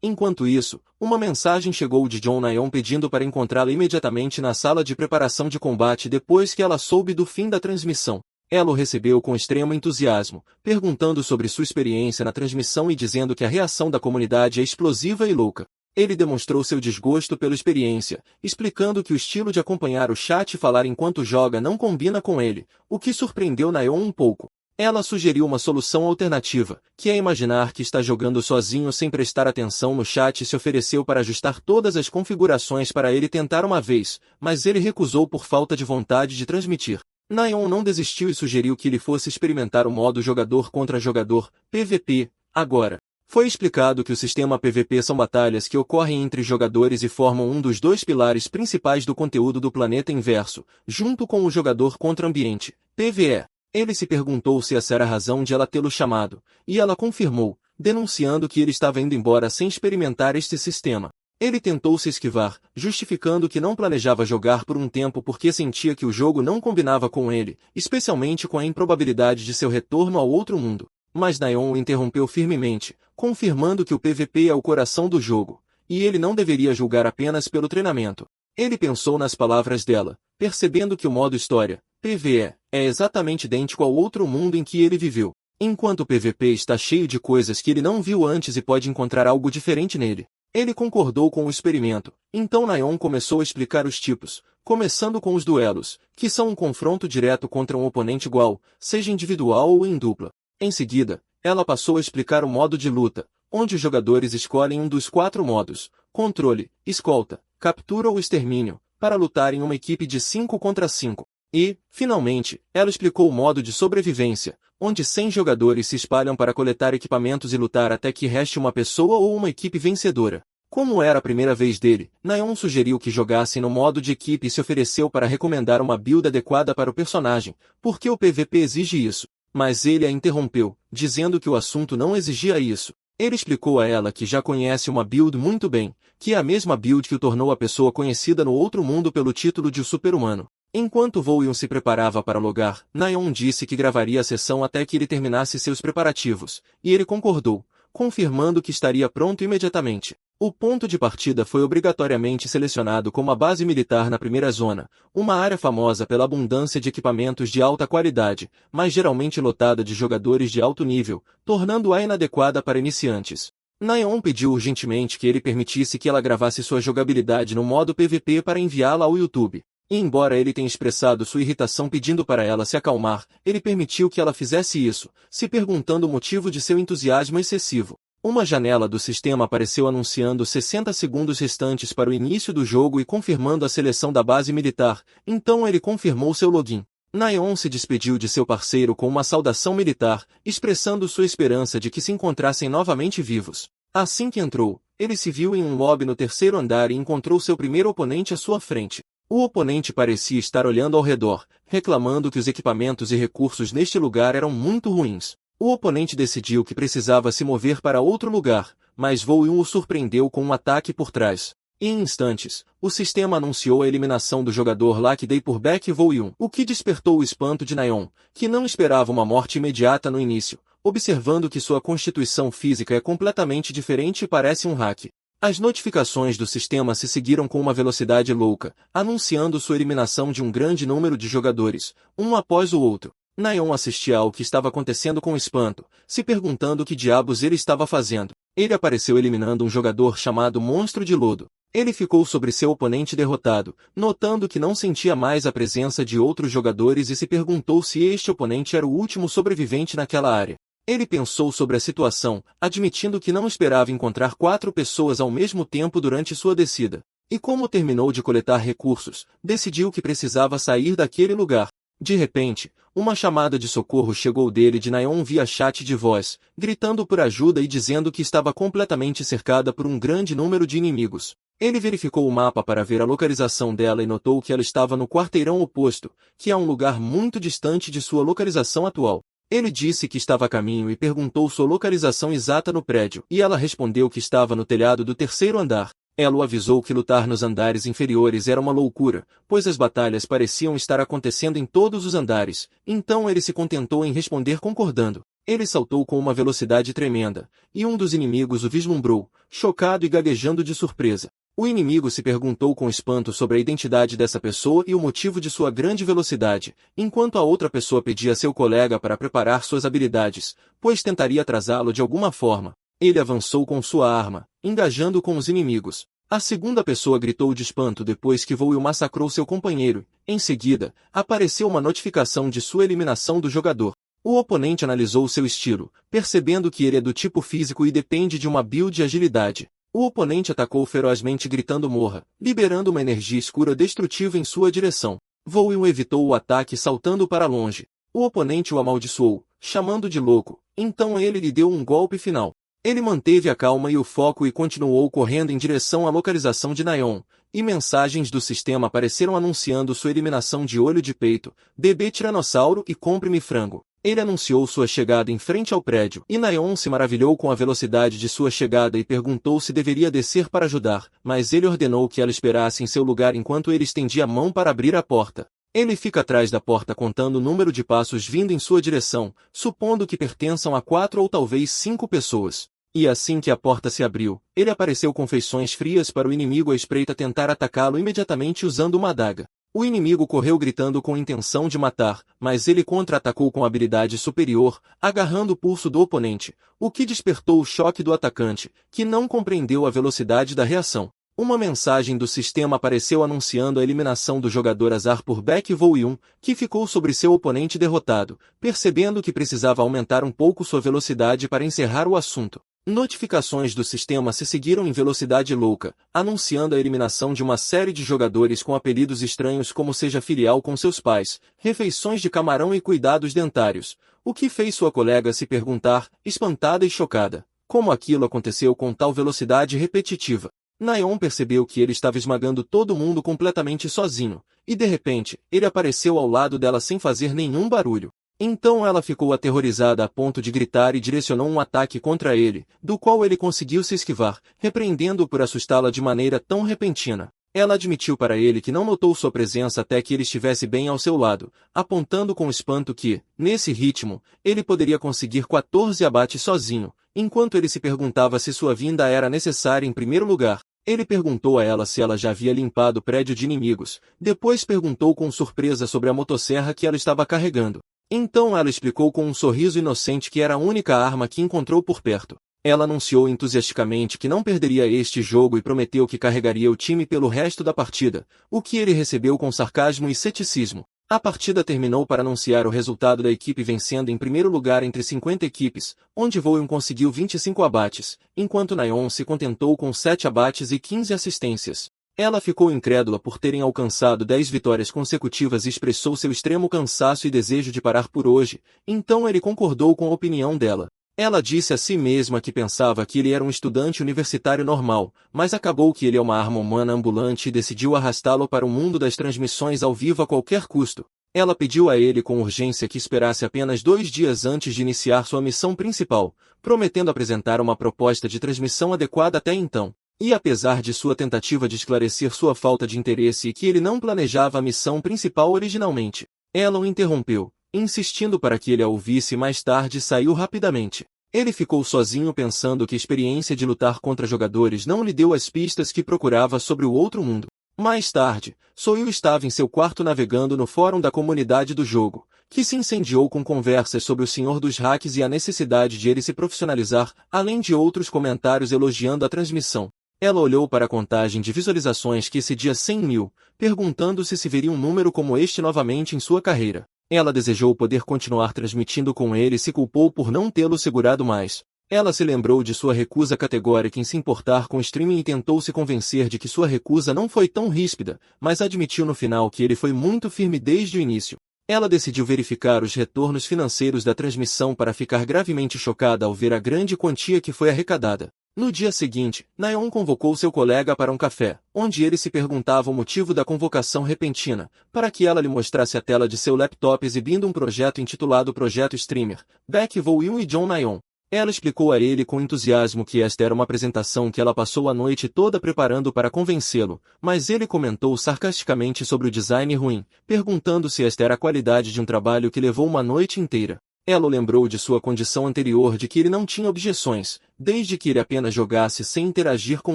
Enquanto isso, uma mensagem chegou de John Naeon pedindo para encontrá-la imediatamente na sala de preparação de combate depois que ela soube do fim da transmissão. Ela o recebeu com extremo entusiasmo, perguntando sobre sua experiência na transmissão e dizendo que a reação da comunidade é explosiva e louca. Ele demonstrou seu desgosto pela experiência, explicando que o estilo de acompanhar o chat e falar enquanto joga não combina com ele, o que surpreendeu Naeon um pouco. Ela sugeriu uma solução alternativa, que é imaginar que está jogando sozinho sem prestar atenção no chat e se ofereceu para ajustar todas as configurações para ele tentar uma vez, mas ele recusou por falta de vontade de transmitir. Naeon não desistiu e sugeriu que ele fosse experimentar o modo jogador contra jogador, PVP, agora. Foi explicado que o sistema PVP são batalhas que ocorrem entre jogadores e formam um dos dois pilares principais do conteúdo do planeta inverso, junto com o jogador contra ambiente, PvE. Ele se perguntou se essa era a razão de ela tê-lo chamado, e ela confirmou, denunciando que ele estava indo embora sem experimentar este sistema. Ele tentou se esquivar, justificando que não planejava jogar por um tempo porque sentia que o jogo não combinava com ele, especialmente com a improbabilidade de seu retorno ao outro mundo. Mas Naeon o interrompeu firmemente, confirmando que o PVP é o coração do jogo, e ele não deveria julgar apenas pelo treinamento. Ele pensou nas palavras dela, percebendo que o modo história, PvE, é exatamente idêntico ao outro mundo em que ele viveu, enquanto o PVP está cheio de coisas que ele não viu antes e pode encontrar algo diferente nele. Ele concordou com o experimento, então Naeon começou a explicar os tipos, começando com os duelos, que são um confronto direto contra um oponente igual, seja individual ou em dupla. Em seguida, ela passou a explicar o modo de luta, onde os jogadores escolhem um dos 4 modos, controle, escolta, captura ou extermínio, para lutar em uma equipe de 5 contra 5. E, finalmente, ela explicou o modo de sobrevivência, onde 100 jogadores se espalham para coletar equipamentos e lutar até que reste uma pessoa ou uma equipe vencedora. Como era a primeira vez dele, Naeon sugeriu que jogassem no modo de equipe e se ofereceu para recomendar uma build adequada para o personagem, porque o PVP exige isso. Mas ele a interrompeu, dizendo que o assunto não exigia isso. Ele explicou a ela que já conhece uma build muito bem, que é a mesma build que o tornou a pessoa conhecida no outro mundo pelo título de o super-humano. Enquanto Voyun se preparava para logar, Naeon disse que gravaria a sessão até que ele terminasse seus preparativos, e ele concordou, confirmando que estaria pronto imediatamente. O ponto de partida foi obrigatoriamente selecionado como a base militar na primeira zona, uma área famosa pela abundância de equipamentos de alta qualidade, mas geralmente lotada de jogadores de alto nível, tornando-a inadequada para iniciantes. Naeon pediu urgentemente que ele permitisse que ela gravasse sua jogabilidade no modo PVP para enviá-la ao YouTube. E embora ele tenha expressado sua irritação pedindo para ela se acalmar, ele permitiu que ela fizesse isso, se perguntando o motivo de seu entusiasmo excessivo. Uma janela do sistema apareceu anunciando 60 segundos restantes para o início do jogo e confirmando a seleção da base militar, então ele confirmou seu login. Naeon se despediu de seu parceiro com uma saudação militar, expressando sua esperança de que se encontrassem novamente vivos. Assim que entrou, ele se viu em um lobby no 3º andar e encontrou seu primeiro oponente à sua frente. O oponente parecia estar olhando ao redor, reclamando que os equipamentos e recursos neste lugar eram muito ruins. O oponente decidiu que precisava se mover para outro lugar, mas Voyun o surpreendeu com um ataque por trás. Em instantes, o sistema anunciou a eliminação do jogador Lockday por Baek Voyun, o que despertou o espanto de Naeon, que não esperava uma morte imediata no início, observando que sua constituição física é completamente diferente e parece um hack. As notificações do sistema se seguiram com uma velocidade louca, anunciando sua eliminação de um grande número de jogadores, um após o outro. Naeon assistia ao que estava acontecendo com espanto, se perguntando o que diabos ele estava fazendo. Ele apareceu eliminando um jogador chamado Monstro de Lodo. Ele ficou sobre seu oponente derrotado, notando que não sentia mais a presença de outros jogadores e se perguntou se este oponente era o último sobrevivente naquela área. Ele pensou sobre a situação, admitindo que não esperava encontrar 4 pessoas ao mesmo tempo durante sua descida. E como terminou de coletar recursos, decidiu que precisava sair daquele lugar. De repente, uma chamada de socorro chegou dele de Naeon via chat de voz, gritando por ajuda e dizendo que estava completamente cercada por um grande número de inimigos. Ele verificou o mapa para ver a localização dela e notou que ela estava no quarteirão oposto, que é um lugar muito distante de sua localização atual. Ele disse que estava a caminho e perguntou sua localização exata no prédio, e ela respondeu que estava no telhado do 3º andar. Ela o avisou que lutar nos andares inferiores era uma loucura, pois as batalhas pareciam estar acontecendo em todos os andares, então ele se contentou em responder concordando. Ele saltou com uma velocidade tremenda, e um dos inimigos o vislumbrou, chocado e gaguejando de surpresa. O inimigo se perguntou com espanto sobre a identidade dessa pessoa e o motivo de sua grande velocidade, enquanto a outra pessoa pedia a seu colega para preparar suas habilidades, pois tentaria atrasá-lo de alguma forma. Ele avançou com sua arma, engajando com os inimigos. A segunda pessoa gritou de espanto depois que Voyun massacrou seu companheiro. Em seguida, apareceu uma notificação de sua eliminação do jogador. O oponente analisou seu estilo, percebendo que ele é do tipo físico e depende de uma build de agilidade. O oponente atacou ferozmente gritando morra, liberando uma energia escura destrutiva em sua direção. Voyun evitou o ataque saltando para longe. O oponente o amaldiçoou, chamando de louco, então ele lhe deu um golpe final. Ele manteve a calma e o foco e continuou correndo em direção à localização de Nayeon, e mensagens do sistema apareceram anunciando sua eliminação de olho de peito, bebê tiranossauro e compre-me frango. Ele anunciou sua chegada em frente ao prédio, e Nayeon se maravilhou com a velocidade de sua chegada e perguntou se deveria descer para ajudar, mas ele ordenou que ela esperasse em seu lugar enquanto ele estendia a mão para abrir a porta. Ele fica atrás da porta contando o número de passos vindo em sua direção, supondo que pertençam a 4 ou talvez 5 pessoas. E assim que a porta se abriu, ele apareceu com feições frias para o inimigo à espreita tentar atacá-lo imediatamente usando uma adaga. O inimigo correu gritando com intenção de matar, mas ele contra-atacou com habilidade superior, agarrando o pulso do oponente, o que despertou o choque do atacante, que não compreendeu a velocidade da reação. Uma mensagem do sistema apareceu anunciando a eliminação do jogador azar por Baek Vo-yoon, que ficou sobre seu oponente derrotado, percebendo que precisava aumentar um pouco sua velocidade para encerrar o assunto. Notificações do sistema se seguiram em velocidade louca, anunciando a eliminação de uma série de jogadores com apelidos estranhos como seja filial com seus pais, refeições de camarão e cuidados dentários, o que fez sua colega se perguntar, espantada e chocada, como aquilo aconteceu com tal velocidade repetitiva. Nayeon percebeu que ele estava esmagando todo mundo completamente sozinho, e de repente, ele apareceu ao lado dela sem fazer nenhum barulho. Então ela ficou aterrorizada a ponto de gritar e direcionou um ataque contra ele, do qual ele conseguiu se esquivar, repreendendo-o por assustá-la de maneira tão repentina. Ela admitiu para ele que não notou sua presença até que ele estivesse bem ao seu lado, apontando com espanto que, nesse ritmo, ele poderia conseguir 14 abates sozinho, enquanto ele se perguntava se sua vinda era necessária em primeiro lugar. Ele perguntou a ela se ela já havia limpado o prédio de inimigos, depois perguntou com surpresa sobre a motosserra que ela estava carregando. Então ela explicou com um sorriso inocente que era a única arma que encontrou por perto. Ela anunciou entusiasticamente que não perderia este jogo e prometeu que carregaria o time pelo resto da partida, o que ele recebeu com sarcasmo e ceticismo. A partida terminou para anunciar o resultado da equipe vencendo em primeiro lugar entre 50 equipes, onde Vo-yoon conseguiu 25 abates, enquanto Nayeon se contentou com 7 abates e 15 assistências. Ela ficou incrédula por terem alcançado 10 vitórias consecutivas e expressou seu extremo cansaço e desejo de parar por hoje, então ele concordou com a opinião dela. Ela disse a si mesma que pensava que ele era um estudante universitário normal, mas acabou que ele é uma arma humana ambulante e decidiu arrastá-lo para o mundo das transmissões ao vivo a qualquer custo. Ela pediu a ele com urgência que esperasse apenas 2 dias antes de iniciar sua missão principal, prometendo apresentar uma proposta de transmissão adequada até então. E apesar de sua tentativa de esclarecer sua falta de interesse e que ele não planejava a missão principal originalmente, ela o interrompeu, insistindo para que ele a ouvisse e mais tarde saiu rapidamente. Ele ficou sozinho pensando que a experiência de lutar contra jogadores não lhe deu as pistas que procurava sobre o outro mundo. Mais tarde, Soil estava em seu quarto navegando no fórum da comunidade do jogo, que se incendiou com conversas sobre o Senhor dos Hacks e a necessidade de ele se profissionalizar, além de outros comentários elogiando a transmissão. Ela olhou para a contagem de visualizações que excedia 100.000, perguntando-se se veria um número como este novamente em sua carreira. Ela desejou poder continuar transmitindo com ele e se culpou por não tê-lo segurado mais. Ela se lembrou de sua recusa categórica em se importar com o streaming e tentou se convencer de que sua recusa não foi tão ríspida, mas admitiu no final que ele foi muito firme desde o início. Ela decidiu verificar os retornos financeiros da transmissão para ficar gravemente chocada ao ver a grande quantia que foi arrecadada. No dia seguinte, Nayeon convocou seu colega para um café, onde ele se perguntava o motivo da convocação repentina, para que ela lhe mostrasse a tela de seu laptop exibindo um projeto intitulado Projeto Streamer, Baek Vo-yoon e John Nayeon. Ela explicou a ele com entusiasmo que esta era uma apresentação que ela passou a noite toda preparando para convencê-lo, mas ele comentou sarcasticamente sobre o design ruim, perguntando se esta era a qualidade de um trabalho que levou uma noite inteira. Ela o lembrou de sua condição anterior de que ele não tinha objeções, desde que ele apenas jogasse sem interagir com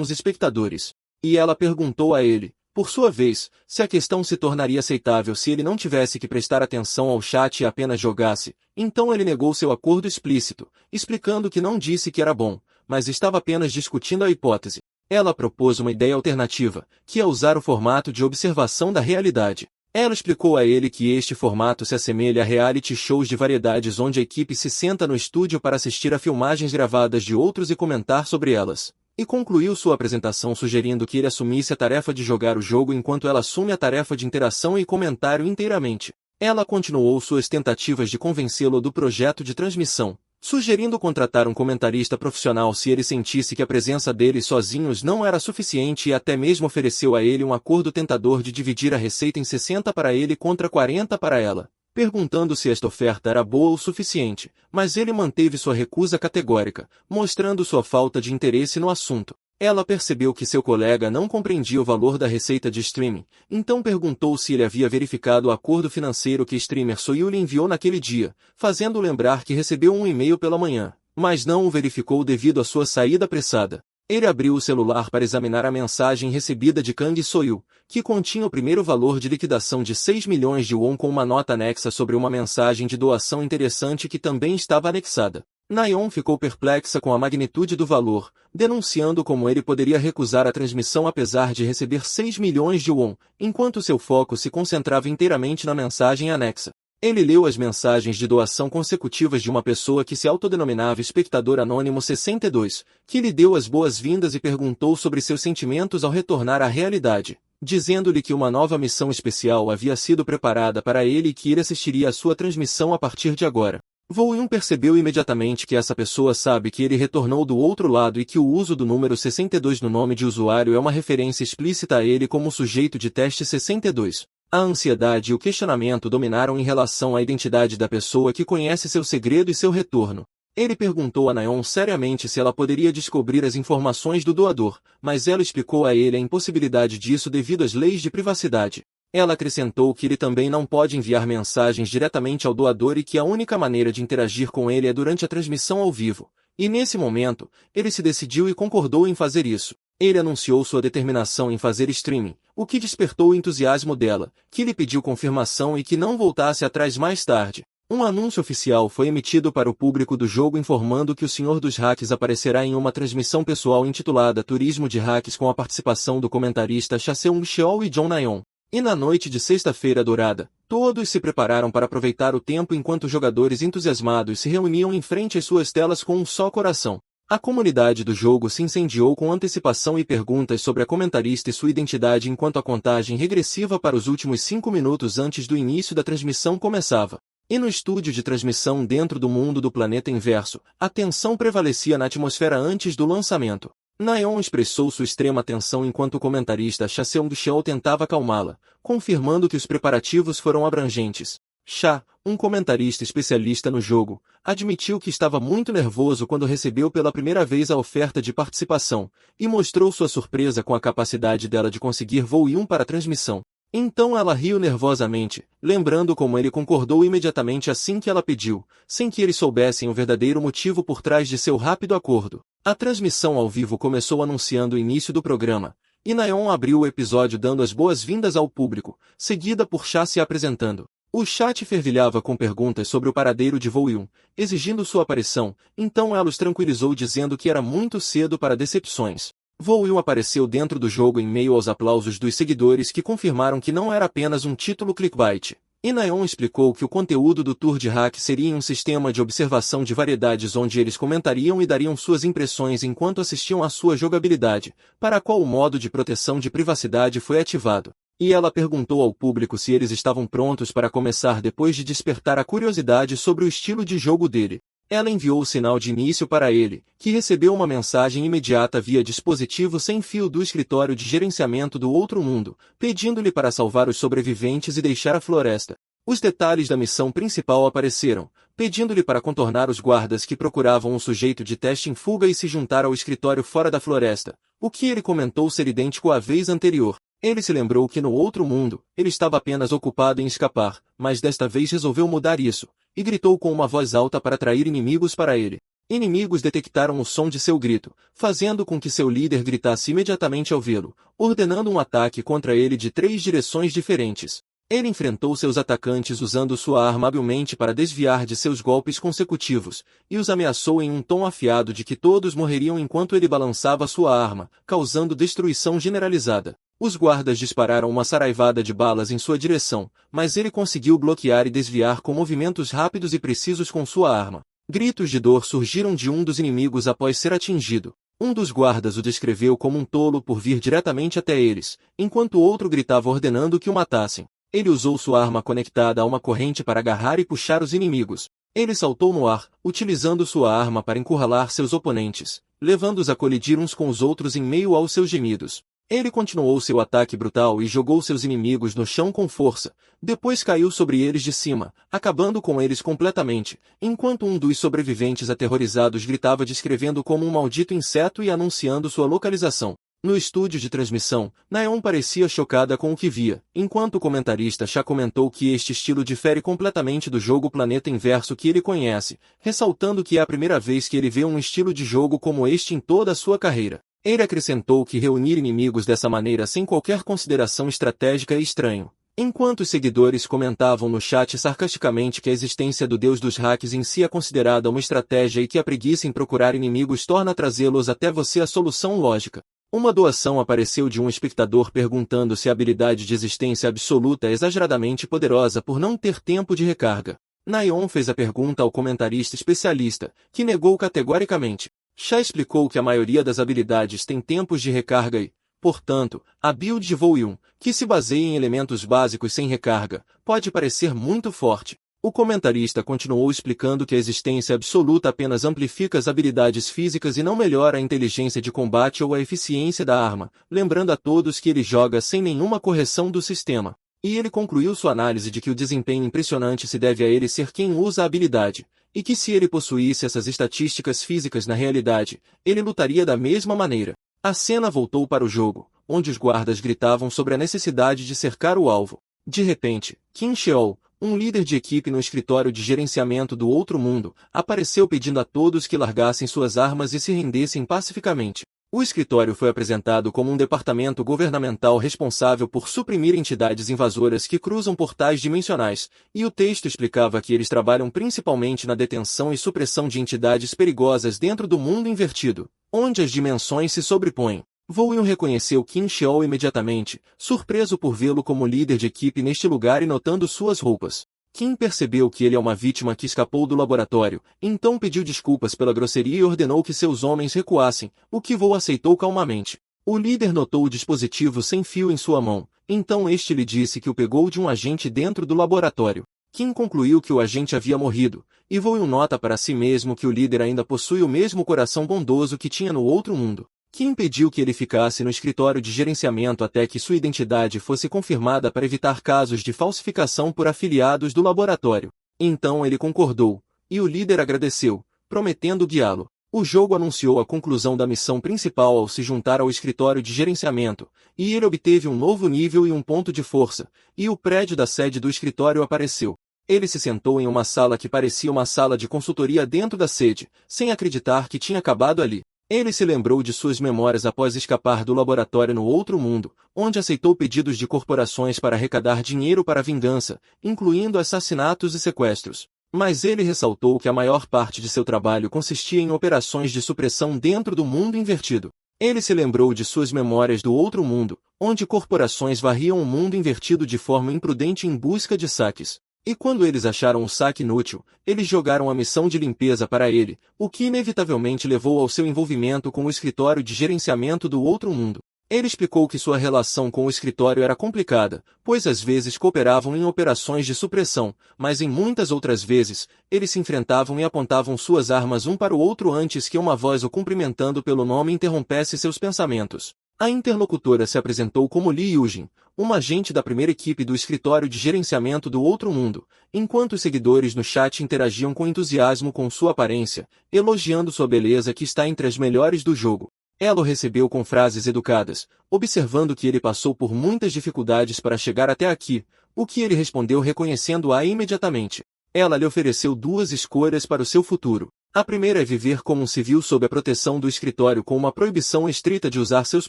os espectadores. E ela perguntou a ele, por sua vez, se a questão se tornaria aceitável se ele não tivesse que prestar atenção ao chat e apenas jogasse. Então ele negou seu acordo explícito, explicando que não disse que era bom, mas estava apenas discutindo a hipótese. Ela propôs uma ideia alternativa, que é usar o formato de observação da realidade. Ela explicou a ele que este formato se assemelha a reality shows de variedades onde a equipe se senta no estúdio para assistir a filmagens gravadas de outros e comentar sobre elas. E concluiu sua apresentação sugerindo que ele assumisse a tarefa de jogar o jogo enquanto ela assume a tarefa de interação e comentário inteiramente. Ela continuou suas tentativas de convencê-lo do projeto de transmissão, sugerindo contratar um comentarista profissional se ele sentisse que a presença deles sozinhos não era suficiente, e até mesmo ofereceu a ele um acordo tentador de dividir a receita em 60 para ele contra 40 para ela, perguntando se esta oferta era boa o suficiente, mas ele manteve sua recusa categórica, mostrando sua falta de interesse no assunto. Ela percebeu que seu colega não compreendia o valor da receita de streaming, então perguntou se ele havia verificado o acordo financeiro que streamer Soil lhe enviou naquele dia, fazendo lembrar que recebeu um e-mail pela manhã, mas não o verificou devido à sua saída apressada. Ele abriu o celular para examinar a mensagem recebida de Kang Soil, que continha o primeiro valor de liquidação de 6 milhões de won com uma nota anexa sobre uma mensagem de doação interessante que também estava anexada. Nayeon ficou perplexa com a magnitude do valor, denunciando como ele poderia recusar a transmissão apesar de receber 6 milhões de won, enquanto seu foco se concentrava inteiramente na mensagem anexa. Ele leu as mensagens de doação consecutivas de uma pessoa que se autodenominava Espectador Anônimo 62, que lhe deu as boas-vindas e perguntou sobre seus sentimentos ao retornar à realidade, dizendo-lhe que uma nova missão especial havia sido preparada para ele e que ele assistiria à sua transmissão a partir de agora. Woo-Yun percebeu imediatamente que essa pessoa sabe que ele retornou do outro lado e que o uso do número 62 no nome de usuário é uma referência explícita a ele como sujeito de teste 62. A ansiedade e o questionamento dominaram em relação à identidade da pessoa que conhece seu segredo e seu retorno. Ele perguntou a Nayeon seriamente se ela poderia descobrir as informações do doador, mas ela explicou a ele a impossibilidade disso devido às leis de privacidade. Ela acrescentou que ele também não pode enviar mensagens diretamente ao doador e que a única maneira de interagir com ele é durante a transmissão ao vivo. E nesse momento, ele se decidiu e concordou em fazer isso. Ele anunciou sua determinação em fazer streaming, o que despertou o entusiasmo dela, que lhe pediu confirmação e que não voltasse atrás mais tarde. Um anúncio oficial foi emitido para o público do jogo informando que o Senhor dos Hacks aparecerá em uma transmissão pessoal intitulada Turismo de Hacks com a participação do comentarista Cha Seung-cheol e John Nayeon. E na noite de sexta-feira dourada, todos se prepararam para aproveitar o tempo enquanto os jogadores entusiasmados se reuniam em frente às suas telas com um só coração. A comunidade do jogo se incendiou com antecipação e perguntas sobre a comentarista e sua identidade enquanto a contagem regressiva para os últimos 5 minutos antes do início da transmissão começava. E no estúdio de transmissão dentro do mundo do planeta inverso, a tensão prevalecia na atmosfera antes do lançamento. Nayeon expressou sua extrema tensão enquanto o comentarista Cha Seung-cheol tentava acalmá-la, confirmando que os preparativos foram abrangentes. Cha, um comentarista especialista no jogo, admitiu que estava muito nervoso quando recebeu pela primeira vez a oferta de participação, e mostrou sua surpresa com a capacidade dela de conseguir Woo-Yun para a transmissão. Então ela riu nervosamente, lembrando como ele concordou imediatamente assim que ela pediu, sem que eles soubessem o verdadeiro motivo por trás de seu rápido acordo. A transmissão ao vivo começou anunciando o início do programa, e Nayeon abriu o episódio dando as boas-vindas ao público, seguida por Cha se apresentando. O chat fervilhava com perguntas sobre o paradeiro de Woo-Yun, exigindo sua aparição, então ela os tranquilizou dizendo que era muito cedo para decepções. Woo-Yun apareceu dentro do jogo em meio aos aplausos dos seguidores que confirmaram que não era apenas um título clickbait. E Nayeon explicou que o conteúdo do Tour de Hack seria em um sistema de observação de variedades onde eles comentariam e dariam suas impressões enquanto assistiam à sua jogabilidade, para a qual o modo de proteção de privacidade foi ativado. E ela perguntou ao público se eles estavam prontos para começar depois de despertar a curiosidade sobre o estilo de jogo dele. Ela enviou o sinal de início para ele, que recebeu uma mensagem imediata via dispositivo sem fio do escritório de gerenciamento do outro mundo, pedindo-lhe para salvar os sobreviventes e deixar a floresta. Os detalhes da missão principal apareceram, pedindo-lhe para contornar os guardas que procuravam um sujeito de teste em fuga e se juntar ao escritório fora da floresta, o que ele comentou ser idêntico à vez anterior. Ele se lembrou que no outro mundo, ele estava apenas ocupado em escapar, mas desta vez resolveu mudar isso, e gritou com uma voz alta para atrair inimigos para ele. Inimigos detectaram o som de seu grito, fazendo com que seu líder gritasse imediatamente ao vê-lo, ordenando um ataque contra ele de 3 direções diferentes. Ele enfrentou seus atacantes usando sua arma habilmente para desviar de seus golpes consecutivos, e os ameaçou em um tom afiado de que todos morreriam enquanto ele balançava sua arma, causando destruição generalizada. Os guardas dispararam uma saraivada de balas em sua direção, mas ele conseguiu bloquear e desviar com movimentos rápidos e precisos com sua arma. Gritos de dor surgiram de um dos inimigos após ser atingido. Um dos guardas o descreveu como um tolo por vir diretamente até eles, enquanto o outro gritava ordenando que o matassem. Ele usou sua arma conectada a uma corrente para agarrar e puxar os inimigos. Ele saltou no ar, utilizando sua arma para encurralar seus oponentes, levando-os a colidir uns com os outros em meio aos seus gemidos. Ele continuou seu ataque brutal e jogou seus inimigos no chão com força, depois caiu sobre eles de cima, acabando com eles completamente, enquanto um dos sobreviventes aterrorizados gritava descrevendo como um maldito inseto e anunciando sua localização. No estúdio de transmissão, Naeon parecia chocada com o que via, enquanto o comentarista já comentou que este estilo difere completamente do jogo Planeta Inverso que ele conhece, ressaltando que é a primeira vez que ele vê um estilo de jogo como este em toda a sua carreira. Ele acrescentou que reunir inimigos dessa maneira sem qualquer consideração estratégica é estranho. Enquanto os seguidores comentavam no chat sarcasticamente que a existência do deus dos hacks em si é considerada uma estratégia e que a preguiça em procurar inimigos torna trazê-los até você a solução lógica. Uma doação apareceu de um espectador perguntando se a habilidade de existência absoluta é exageradamente poderosa por não ter tempo de recarga. Naeon fez a pergunta ao comentarista especialista, que negou categoricamente. Sha explicou que a maioria das habilidades tem tempos de recarga e, portanto, a build de Volume, que se baseia em elementos básicos sem recarga, pode parecer muito forte. O comentarista continuou explicando que a existência absoluta apenas amplifica as habilidades físicas e não melhora a inteligência de combate ou a eficiência da arma, lembrando a todos que ele joga sem nenhuma correção do sistema. E ele concluiu sua análise de que o desempenho impressionante se deve a ele ser quem usa a habilidade, e que se ele possuísse essas estatísticas físicas na realidade, ele lutaria da mesma maneira. A cena voltou para o jogo, onde os guardas gritavam sobre a necessidade de cercar o alvo. De repente, Qin Sheol, um líder de equipe no escritório de gerenciamento do outro mundo, apareceu pedindo a todos que largassem suas armas e se rendessem pacificamente. O escritório foi apresentado como um departamento governamental responsável por suprimir entidades invasoras que cruzam portais dimensionais, e o texto explicava que eles trabalham principalmente na detenção e supressão de entidades perigosas dentro do mundo invertido, onde as dimensões se sobrepõem. Volume reconheceu Qin Sheol imediatamente, surpreso por vê-lo como líder de equipe neste lugar e notando suas roupas. Qin percebeu que ele é uma vítima que escapou do laboratório, então pediu desculpas pela grosseria e ordenou que seus homens recuassem, o que Vo aceitou calmamente. O líder notou o dispositivo sem fio em sua mão, então este lhe disse que o pegou de um agente dentro do laboratório. Qin concluiu que o agente havia morrido, e Vo nota para si mesmo que o líder ainda possui o mesmo coração bondoso que tinha no outro mundo. Qin pediu que ele ficasse no escritório de gerenciamento até que sua identidade fosse confirmada para evitar casos de falsificação por afiliados do laboratório. Então ele concordou, e o líder agradeceu, prometendo guiá-lo. O jogo anunciou a conclusão da missão principal ao se juntar ao escritório de gerenciamento, e ele obteve um novo nível e um ponto de força, e o prédio da sede do escritório apareceu. Ele se sentou em uma sala que parecia uma sala de consultoria dentro da sede, sem acreditar que tinha acabado ali. Ele se lembrou de suas memórias após escapar do laboratório no outro mundo, onde aceitou pedidos de corporações para arrecadar dinheiro para a vingança, incluindo assassinatos e sequestros. Mas ele ressaltou que a maior parte de seu trabalho consistia em operações de supressão dentro do mundo invertido. Ele se lembrou de suas memórias do outro mundo, onde corporações varriam o mundo invertido de forma imprudente em busca de saques. E quando eles acharam o saque inútil, eles jogaram a missão de limpeza para ele, o que inevitavelmente levou ao seu envolvimento com o escritório de gerenciamento do outro mundo. Ele explicou que sua relação com o escritório era complicada, pois às vezes cooperavam em operações de supressão, mas em muitas outras vezes, eles se enfrentavam e apontavam suas armas um para o outro antes que uma voz o cumprimentando pelo nome interrompesse seus pensamentos. A interlocutora se apresentou como Li Yujin, uma agente da primeira equipe do escritório de gerenciamento do outro mundo, enquanto os seguidores no chat interagiam com entusiasmo com sua aparência, elogiando sua beleza que está entre as melhores do jogo. Ela o recebeu com frases educadas, observando que ele passou por muitas dificuldades para chegar até aqui, o que ele respondeu reconhecendo-a imediatamente. Ela lhe ofereceu duas escolhas para o seu futuro. A primeira é viver como um civil sob a proteção do escritório com uma proibição estrita de usar seus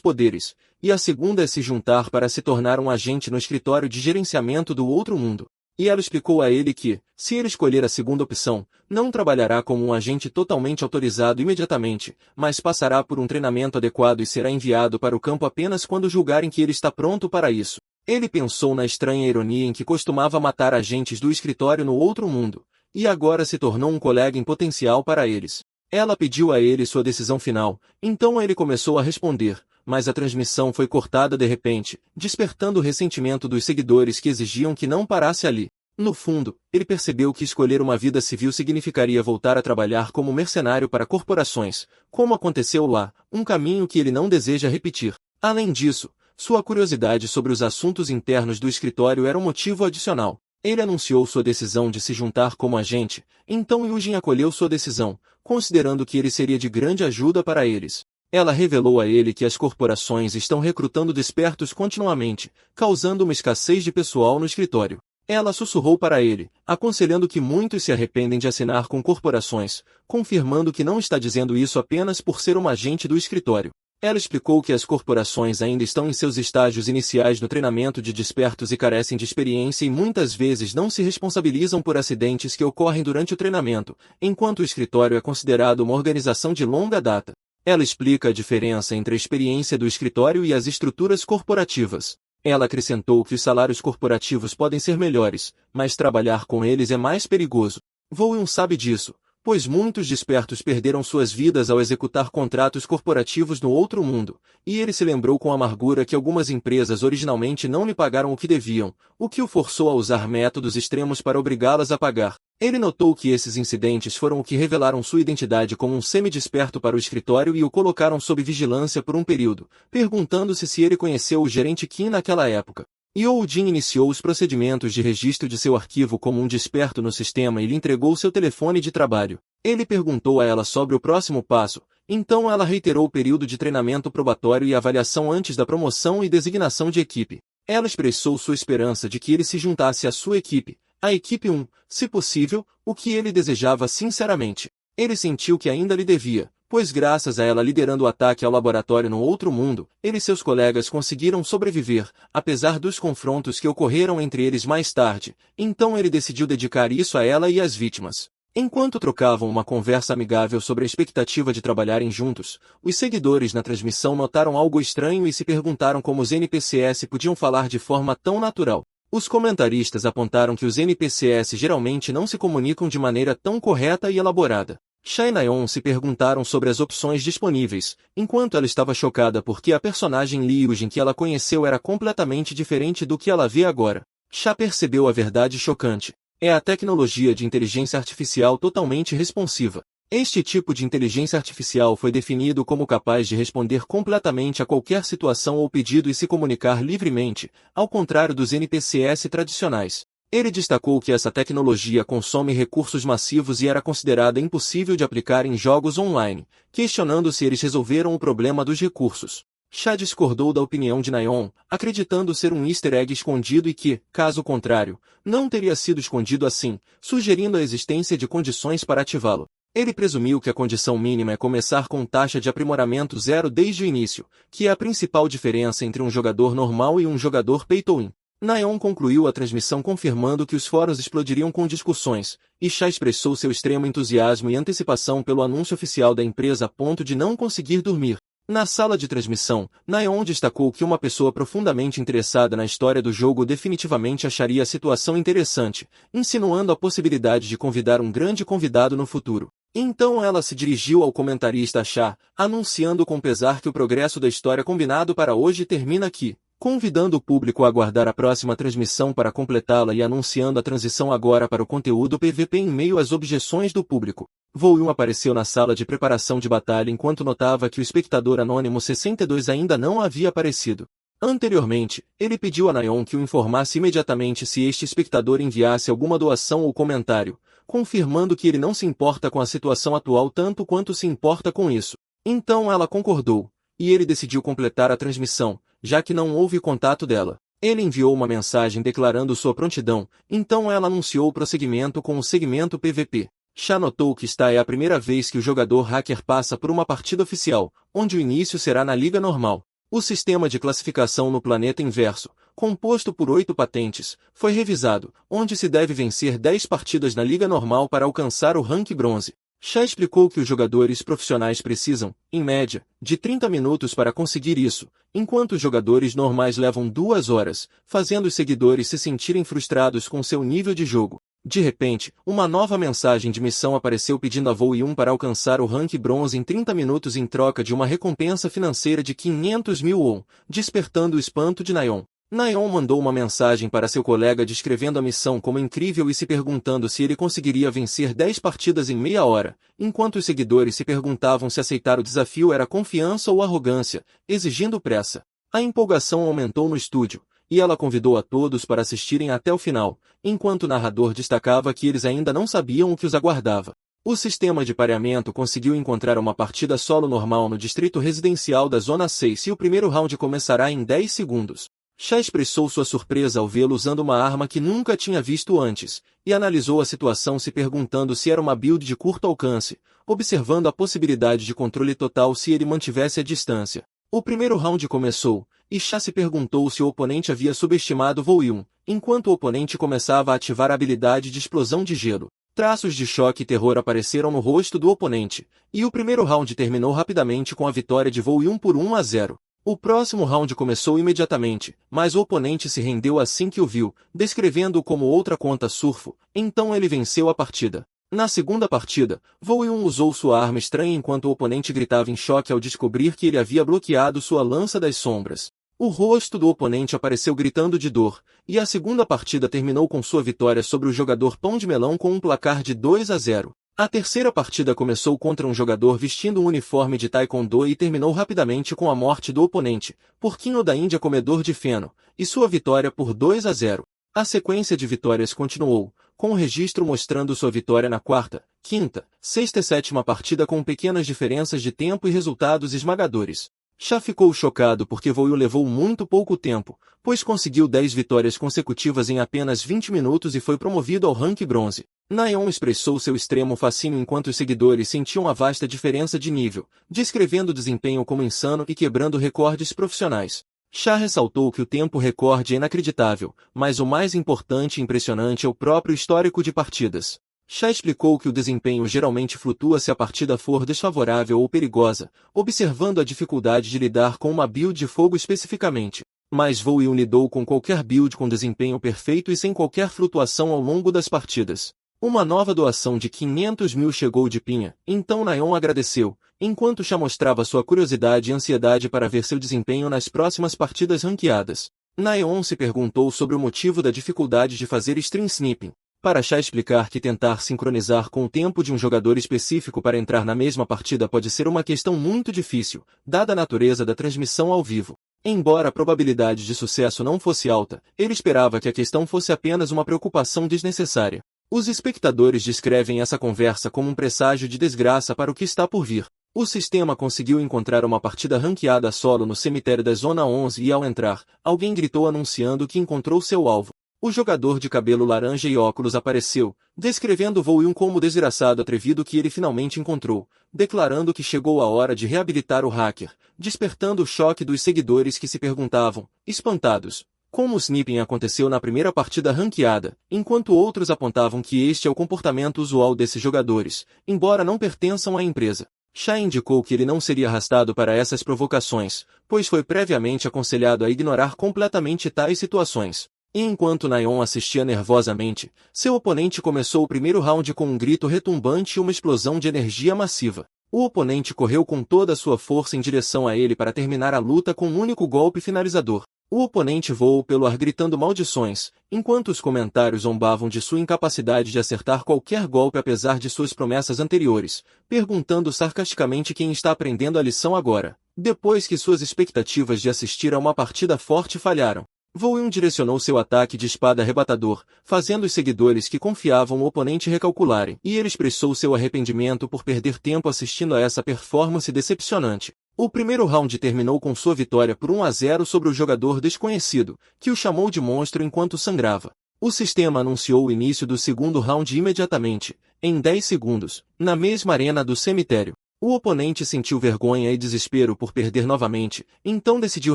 poderes, e a segunda é se juntar para se tornar um agente no escritório de gerenciamento do outro mundo. E ela explicou a ele que, se ele escolher a segunda opção, não trabalhará como um agente totalmente autorizado imediatamente, mas passará por um treinamento adequado e será enviado para o campo apenas quando julgarem que ele está pronto para isso. Ele pensou na estranha ironia em que costumava matar agentes do escritório no outro mundo, e agora se tornou um colega em potencial para eles. Ela pediu a ele sua decisão final, então ele começou a responder, mas a transmissão foi cortada de repente, despertando o ressentimento dos seguidores que exigiam que não parasse ali. No fundo, ele percebeu que escolher uma vida civil significaria voltar a trabalhar como mercenário para corporações, como aconteceu lá, um caminho que ele não deseja repetir. Além disso, sua curiosidade sobre os assuntos internos do escritório era um motivo adicional. Ele anunciou sua decisão de se juntar como agente, então Yujin acolheu sua decisão, considerando que ele seria de grande ajuda para eles. Ela revelou a ele que as corporações estão recrutando despertos continuamente, causando uma escassez de pessoal no escritório. Ela sussurrou para ele, aconselhando que muitos se arrependem de assinar com corporações, confirmando que não está dizendo isso apenas por ser uma agente do escritório. Ela explicou que as corporações ainda estão em seus estágios iniciais no treinamento de despertos e carecem de experiência e muitas vezes não se responsabilizam por acidentes que ocorrem durante o treinamento, enquanto o escritório é considerado uma organização de longa data. Ela explica a diferença entre a experiência do escritório e as estruturas corporativas. Ela acrescentou que os salários corporativos podem ser melhores, mas trabalhar com eles é mais perigoso. Vo-Yun sabe disso, pois muitos despertos perderam suas vidas ao executar contratos corporativos no outro mundo, e ele se lembrou com amargura que algumas empresas originalmente não lhe pagaram o que deviam, o que o forçou a usar métodos extremos para obrigá-las a pagar. Ele notou que esses incidentes foram o que revelaram sua identidade como um semi-desperto para o escritório e o colocaram sob vigilância por um período, perguntando-se se ele conheceu o gerente Kim naquela época. Yoo-Jin iniciou os procedimentos de registro de seu arquivo como um desperto no sistema e lhe entregou seu telefone de trabalho. Ele perguntou a ela sobre o próximo passo, então ela reiterou o período de treinamento probatório e avaliação antes da promoção e designação de equipe. Ela expressou sua esperança de que ele se juntasse à sua equipe, a equipe 1, se possível, o que ele desejava sinceramente. Ele sentiu que ainda lhe devia, pois graças a ela liderando o ataque ao laboratório no outro mundo, ele e seus colegas conseguiram sobreviver, apesar dos confrontos que ocorreram entre eles mais tarde, então ele decidiu dedicar isso a ela e às vítimas. Enquanto trocavam uma conversa amigável sobre a expectativa de trabalharem juntos, os seguidores na transmissão notaram algo estranho e se perguntaram como os NPCs podiam falar de forma tão natural. Os comentaristas apontaram que os NPCs geralmente não se comunicam de maneira tão correta e elaborada. Sha e Nayeon se perguntaram sobre as opções disponíveis, enquanto ela estava chocada porque a personagem Ryujin que ela conheceu era completamente diferente do que ela vê agora. Sha percebeu a verdade chocante. É a tecnologia de inteligência artificial totalmente responsiva. Este tipo de inteligência artificial foi definido como capaz de responder completamente a qualquer situação ou pedido e se comunicar livremente, ao contrário dos NPCs tradicionais. Ele destacou que essa tecnologia consome recursos massivos e era considerada impossível de aplicar em jogos online, questionando se eles resolveram o problema dos recursos. Sha discordou da opinião de Nayeon, acreditando ser um easter egg escondido e que, caso contrário, não teria sido escondido assim, sugerindo a existência de condições para ativá-lo. Ele presumiu que a condição mínima é começar com taxa de aprimoramento zero desde o início, que é a principal diferença entre um jogador normal e um jogador pay-to-win. Nayeon concluiu a transmissão confirmando que os fóruns explodiriam com discussões, e Sha expressou seu extremo entusiasmo e antecipação pelo anúncio oficial da empresa a ponto de não conseguir dormir. Na sala de transmissão, Nayeon destacou que uma pessoa profundamente interessada na história do jogo definitivamente acharia a situação interessante, insinuando a possibilidade de convidar um grande convidado no futuro. Então ela se dirigiu ao comentarista Sha, anunciando com pesar que o progresso da história combinado para hoje termina aqui, convidando o público a aguardar a próxima transmissão para completá-la e anunciando a transição agora para o conteúdo PVP em meio às objeções do público. Vo-Yun apareceu na sala de preparação de batalha enquanto notava que o espectador anônimo 62 ainda não havia aparecido. Anteriormente, ele pediu a Nayeon que o informasse imediatamente se este espectador enviasse alguma doação ou comentário, confirmando que ele não se importa com a situação atual tanto quanto se importa com isso. Então ela concordou, e ele decidiu completar a transmissão, já que não houve contato dela. Ele enviou uma mensagem declarando sua prontidão, então ela anunciou o prosseguimento com o segmento PVP. Sha notou que esta é a primeira vez que o jogador hacker passa por uma partida oficial, onde o início será na Liga Normal. O sistema de classificação no planeta inverso, composto por 8 patentes, foi revisado, onde se deve vencer 10 partidas na Liga Normal para alcançar o rank bronze. Sha explicou que os jogadores profissionais precisam, em média, de 30 minutos para conseguir isso, enquanto os jogadores normais levam 2 horas, fazendo os seguidores se sentirem frustrados com seu nível de jogo. De repente, uma nova mensagem de missão apareceu pedindo a Vo-Yun para alcançar o rank bronze em 30 minutos em troca de uma recompensa financeira de 500 mil won, despertando o espanto de Nayeon. Naeon mandou uma mensagem para seu colega descrevendo a missão como incrível e se perguntando se ele conseguiria vencer 10 partidas em meia hora, enquanto os seguidores se perguntavam se aceitar o desafio era confiança ou arrogância, exigindo pressa. A empolgação aumentou no estúdio, e ela convidou a todos para assistirem até o final, enquanto o narrador destacava que eles ainda não sabiam o que os aguardava. O sistema de pareamento conseguiu encontrar uma partida solo normal no distrito residencial da Zona 6 e o primeiro round começará em 10 segundos. Chá expressou sua surpresa ao vê-lo usando uma arma que nunca tinha visto antes, e analisou a situação se perguntando se era uma build de curto alcance, observando a possibilidade de controle total se ele mantivesse a distância. O primeiro round começou, e Chá se perguntou se o oponente havia subestimado Volume, enquanto o oponente começava a ativar a habilidade de explosão de gelo. Traços de choque e terror apareceram no rosto do oponente, e o primeiro round terminou rapidamente com a vitória de Volume por 1-0. O próximo round começou imediatamente, mas o oponente se rendeu assim que o viu, descrevendo-o como outra conta surfo, então ele venceu a partida. Na segunda partida, Volume usou sua arma estranha enquanto o oponente gritava em choque ao descobrir que ele havia bloqueado sua lança das sombras. O rosto do oponente apareceu gritando de dor, e a segunda partida terminou com sua vitória sobre o jogador Pão de Melão com um placar de 2-0. A terceira partida começou contra um jogador vestindo um uniforme de taekwondo e terminou rapidamente com a morte do oponente, Porquinho da Índia comedor de feno, e sua vitória por 2-0. A sequência de vitórias continuou, com o registro mostrando sua vitória na quarta, quinta, sexta e sétima partida com pequenas diferenças de tempo e resultados esmagadores. Chá ficou chocado porque Volume levou muito pouco tempo, pois conseguiu 10 vitórias consecutivas em apenas 20 minutos e foi promovido ao rank bronze. Naeon expressou seu extremo fascínio enquanto os seguidores sentiam a vasta diferença de nível, descrevendo o desempenho como insano e quebrando recordes profissionais. Chá ressaltou que o tempo recorde é inacreditável, mas o mais importante e impressionante é o próprio histórico de partidas. Chá explicou que o desempenho geralmente flutua se a partida for desfavorável ou perigosa, observando a dificuldade de lidar com uma build de fogo especificamente. Mas Volume lidou com qualquer build com desempenho perfeito e sem qualquer flutuação ao longo das partidas. Uma nova doação de 500 mil chegou de Pinha, então Naeon agradeceu, enquanto Chá mostrava sua curiosidade e ansiedade para ver seu desempenho nas próximas partidas ranqueadas. Naeon se perguntou sobre o motivo da dificuldade de fazer stream snipping. Para Chá explicar que tentar sincronizar com o tempo de um jogador específico para entrar na mesma partida pode ser uma questão muito difícil, dada a natureza da transmissão ao vivo. Embora a probabilidade de sucesso não fosse alta, ele esperava que a questão fosse apenas uma preocupação desnecessária. Os espectadores descrevem essa conversa como um presságio de desgraça para o que está por vir. O sistema conseguiu encontrar uma partida ranqueada solo no cemitério da Zona 11 e ao entrar, alguém gritou anunciando que encontrou seu alvo. O jogador de cabelo laranja e óculos apareceu, descrevendo Volume como o desgraçado atrevido que ele finalmente encontrou, declarando que chegou a hora de reabilitar o hacker, despertando o choque dos seguidores que se perguntavam, espantados, como o snipping aconteceu na primeira partida ranqueada, enquanto outros apontavam que este é o comportamento usual desses jogadores, embora não pertençam à empresa. Chá indicou que ele não seria arrastado para essas provocações, pois foi previamente aconselhado a ignorar completamente tais situações. E enquanto Naeon assistia nervosamente, seu oponente começou o primeiro round com um grito retumbante e uma explosão de energia massiva. O oponente correu com toda a sua força em direção a ele para terminar a luta com um único golpe finalizador. O oponente voou pelo ar gritando maldições, enquanto os comentários zombavam de sua incapacidade de acertar qualquer golpe apesar de suas promessas anteriores, perguntando sarcasticamente quem está aprendendo a lição agora, depois que suas expectativas de assistir a uma partida forte falharam. Volume direcionou seu ataque de espada arrebatador, fazendo os seguidores que confiavam no oponente recalcularem, e ele expressou seu arrependimento por perder tempo assistindo a essa performance decepcionante. O primeiro round terminou com sua vitória por 1-0 sobre o jogador desconhecido, que o chamou de monstro enquanto sangrava. O sistema anunciou o início do segundo round imediatamente, em 10 segundos, na mesma arena do cemitério. O oponente sentiu vergonha e desespero por perder novamente, então decidiu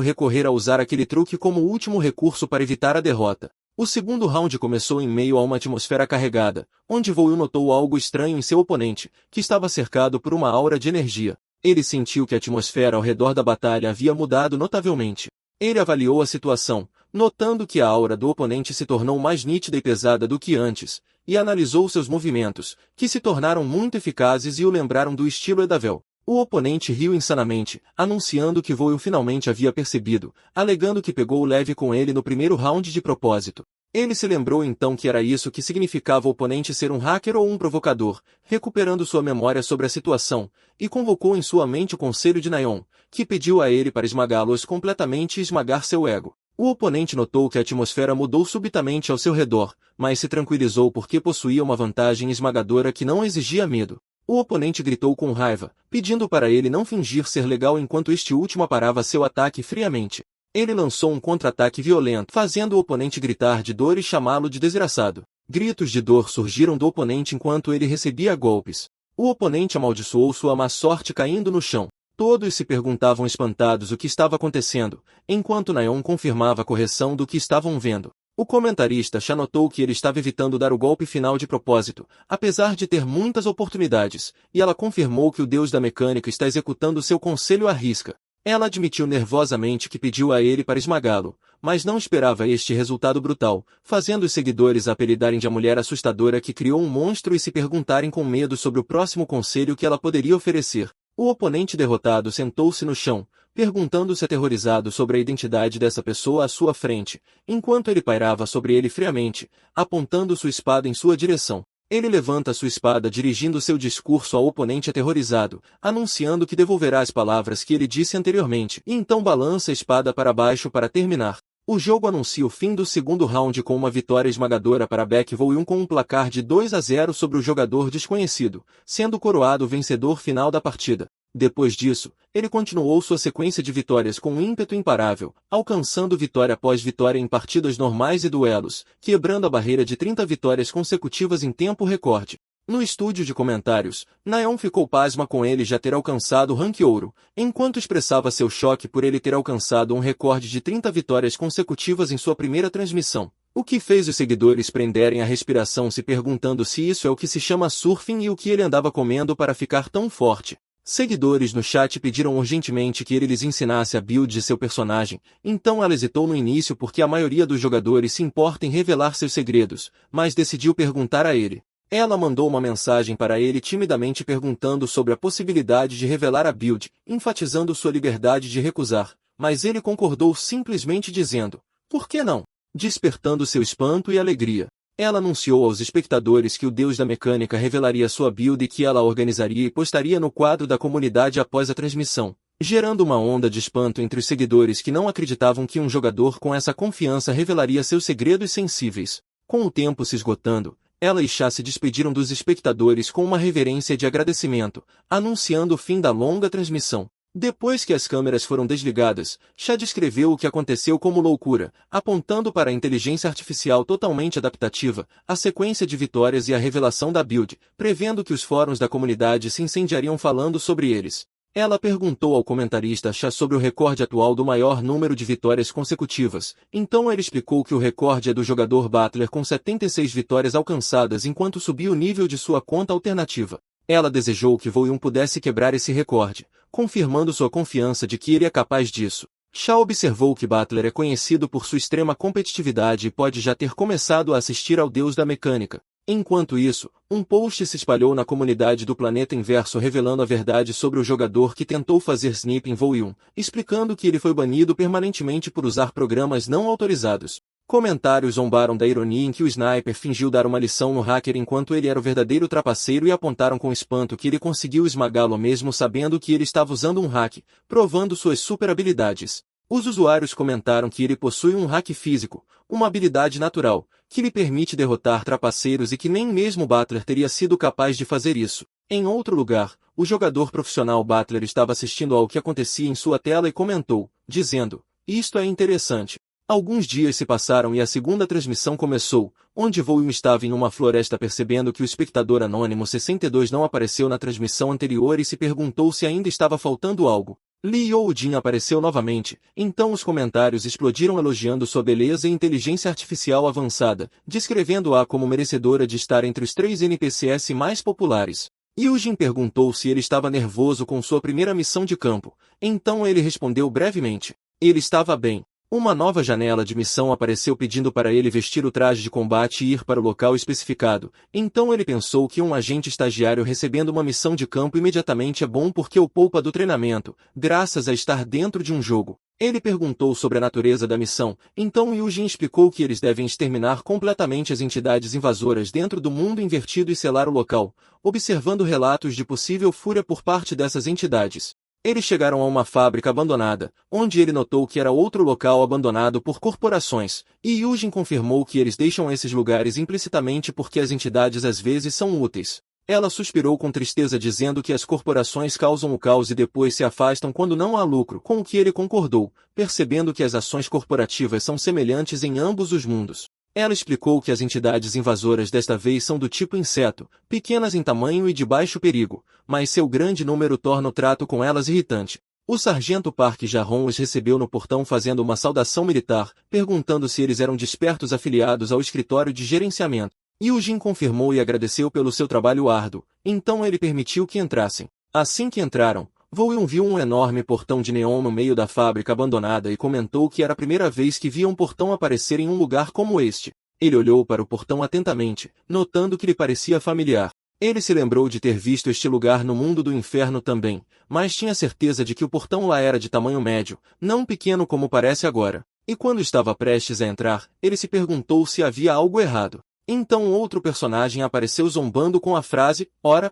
recorrer a usar aquele truque como último recurso para evitar a derrota. O segundo round começou em meio a uma atmosfera carregada, onde Volume notou algo estranho em seu oponente, que estava cercado por uma aura de energia. Ele sentiu que a atmosfera ao redor da batalha havia mudado notavelmente. Ele avaliou a situação, notando que a aura do oponente se tornou mais nítida e pesada do que antes, e analisou seus movimentos, que se tornaram muito eficazes e o lembraram do estilo Edavel. O oponente riu insanamente, anunciando que Voyun finalmente havia percebido, alegando que pegou leve com ele no primeiro round de propósito. Ele se lembrou então que era isso que significava o oponente ser um hacker ou um provocador, recuperando sua memória sobre a situação, e convocou em sua mente o conselho de Naeon, que pediu a ele para esmagá-los completamente e esmagar seu ego. O oponente notou que a atmosfera mudou subitamente ao seu redor, mas se tranquilizou porque possuía uma vantagem esmagadora que não exigia medo. O oponente gritou com raiva, pedindo para ele não fingir ser legal enquanto este último parava seu ataque friamente. Ele lançou um contra-ataque violento, fazendo o oponente gritar de dor e chamá-lo de desgraçado. Gritos de dor surgiram do oponente enquanto ele recebia golpes. O oponente amaldiçoou sua má sorte caindo no chão. Todos se perguntavam espantados o que estava acontecendo, enquanto Naeon confirmava a correção do que estavam vendo. O comentarista já notou que ele estava evitando dar o golpe final de propósito, apesar de ter muitas oportunidades, e ela confirmou que o deus da mecânica está executando seu conselho à risca. Ela admitiu nervosamente que pediu a ele para esmagá-lo, mas não esperava este resultado brutal, fazendo os seguidores a apelidarem de a mulher assustadora que criou um monstro e se perguntarem com medo sobre o próximo conselho que ela poderia oferecer. O oponente derrotado sentou-se no chão, perguntando-se aterrorizado sobre a identidade dessa pessoa à sua frente, enquanto ele pairava sobre ele friamente, apontando sua espada em sua direção. Ele levanta sua espada dirigindo seu discurso ao oponente aterrorizado, anunciando que devolverá as palavras que ele disse anteriormente, e então balança a espada para baixo para terminar. O jogo anuncia o fim do segundo round com uma vitória esmagadora para Baek Voyun com um placar de 2-0 sobre o jogador desconhecido, sendo coroado o vencedor final da partida. Depois disso, ele continuou sua sequência de vitórias com um ímpeto imparável, alcançando vitória após vitória em partidas normais e duelos, quebrando a barreira de 30 vitórias consecutivas em tempo recorde. No estúdio de comentários, Naeon ficou pasma com ele já ter alcançado o rank ouro, enquanto expressava seu choque por ele ter alcançado um recorde de 30 vitórias consecutivas em sua primeira transmissão, o que fez os seguidores prenderem a respiração se perguntando se isso é o que se chama surfing e o que ele andava comendo para ficar tão forte. Seguidores no chat pediram urgentemente que ele lhes ensinasse a build de seu personagem, então ela hesitou no início porque a maioria dos jogadores se importa em revelar seus segredos, mas decidiu perguntar a ele. Ela mandou uma mensagem para ele timidamente perguntando sobre a possibilidade de revelar a build, enfatizando sua liberdade de recusar, mas ele concordou simplesmente dizendo, "Por que não?", despertando seu espanto e alegria. Ela anunciou aos espectadores que o deus da mecânica revelaria sua build e que ela a organizaria e postaria no quadro da comunidade após a transmissão, gerando uma onda de espanto entre os seguidores que não acreditavam que um jogador com essa confiança revelaria seus segredos sensíveis. Com o tempo se esgotando, ela e Cha se despediram dos espectadores com uma reverência de agradecimento, anunciando o fim da longa transmissão. Depois que as câmeras foram desligadas, Cha descreveu o que aconteceu como loucura, apontando para a inteligência artificial totalmente adaptativa, a sequência de vitórias e a revelação da build, prevendo que os fóruns da comunidade se incendiariam falando sobre eles. Ela perguntou ao comentarista Cha sobre o recorde atual do maior número de vitórias consecutivas, então ele explicou que o recorde é do jogador Battler com 76 vitórias alcançadas enquanto subia o nível de sua conta alternativa. Ela desejou que Voyun pudesse quebrar esse recorde, confirmando sua confiança de que ele é capaz disso. Cha observou que Battler é conhecido por sua extrema competitividade e pode já ter começado a assistir ao deus da mecânica. Enquanto isso, um post se espalhou na comunidade do Planeta Inverso revelando a verdade sobre o jogador que tentou fazer snip em Voyun, explicando que ele foi banido permanentemente por usar programas não autorizados. Comentários zombaram da ironia em que o sniper fingiu dar uma lição no hacker enquanto ele era o verdadeiro trapaceiro e apontaram com espanto que ele conseguiu esmagá-lo mesmo sabendo que ele estava usando um hack, provando suas super habilidades. Os usuários comentaram que ele possui um hack físico, uma habilidade natural, que lhe permite derrotar trapaceiros e que nem mesmo Battler teria sido capaz de fazer isso. Em outro lugar, o jogador profissional Battler estava assistindo ao que acontecia em sua tela e comentou, dizendo, "Isto é interessante." Alguns dias se passaram e a segunda transmissão começou, onde Voyun estava em uma floresta percebendo que o espectador anônimo 62 não apareceu na transmissão anterior e se perguntou se ainda estava faltando algo. Li Youjin apareceu novamente, então os comentários explodiram elogiando sua beleza e inteligência artificial avançada, descrevendo-a como merecedora de estar entre os 3 NPCs mais populares. Youjin perguntou se ele estava nervoso com sua primeira missão de campo, então ele respondeu brevemente. Ele estava bem. Uma nova janela de missão apareceu pedindo para ele vestir o traje de combate e ir para o local especificado. Então ele pensou que um agente estagiário recebendo uma missão de campo imediatamente é bom porque o poupa do treinamento, graças a estar dentro de um jogo. Ele perguntou sobre a natureza da missão, então Yujin explicou que eles devem exterminar completamente as entidades invasoras dentro do mundo invertido e selar o local, observando relatos de possível fúria por parte dessas entidades. Eles chegaram a uma fábrica abandonada, onde ele notou que era outro local abandonado por corporações, e Yujin confirmou que eles deixam esses lugares implicitamente porque as entidades às vezes são úteis. Ela suspirou com tristeza dizendo que as corporações causam o caos e depois se afastam quando não há lucro, com o que ele concordou, percebendo que as ações corporativas são semelhantes em ambos os mundos. Ela explicou que as entidades invasoras desta vez são do tipo inseto, pequenas em tamanho e de baixo perigo, mas seu grande número torna o trato com elas irritante. O sargento Park Jarron os recebeu no portão fazendo uma saudação militar, perguntando se eles eram despertos afiliados ao escritório de gerenciamento. Yujin confirmou e agradeceu pelo seu trabalho árduo, então ele permitiu que entrassem. Assim que entraram, Woo-Yun viu um enorme portão de neon no meio da fábrica abandonada e comentou que era a primeira vez que via um portão aparecer em um lugar como este. Ele olhou para o portão atentamente, notando que lhe parecia familiar. Ele se lembrou de ter visto este lugar no mundo do inferno também, mas tinha certeza de que o portão lá era de tamanho médio, não pequeno como parece agora. E quando estava prestes a entrar, ele se perguntou se havia algo errado. Então outro personagem apareceu zombando com a frase, ora,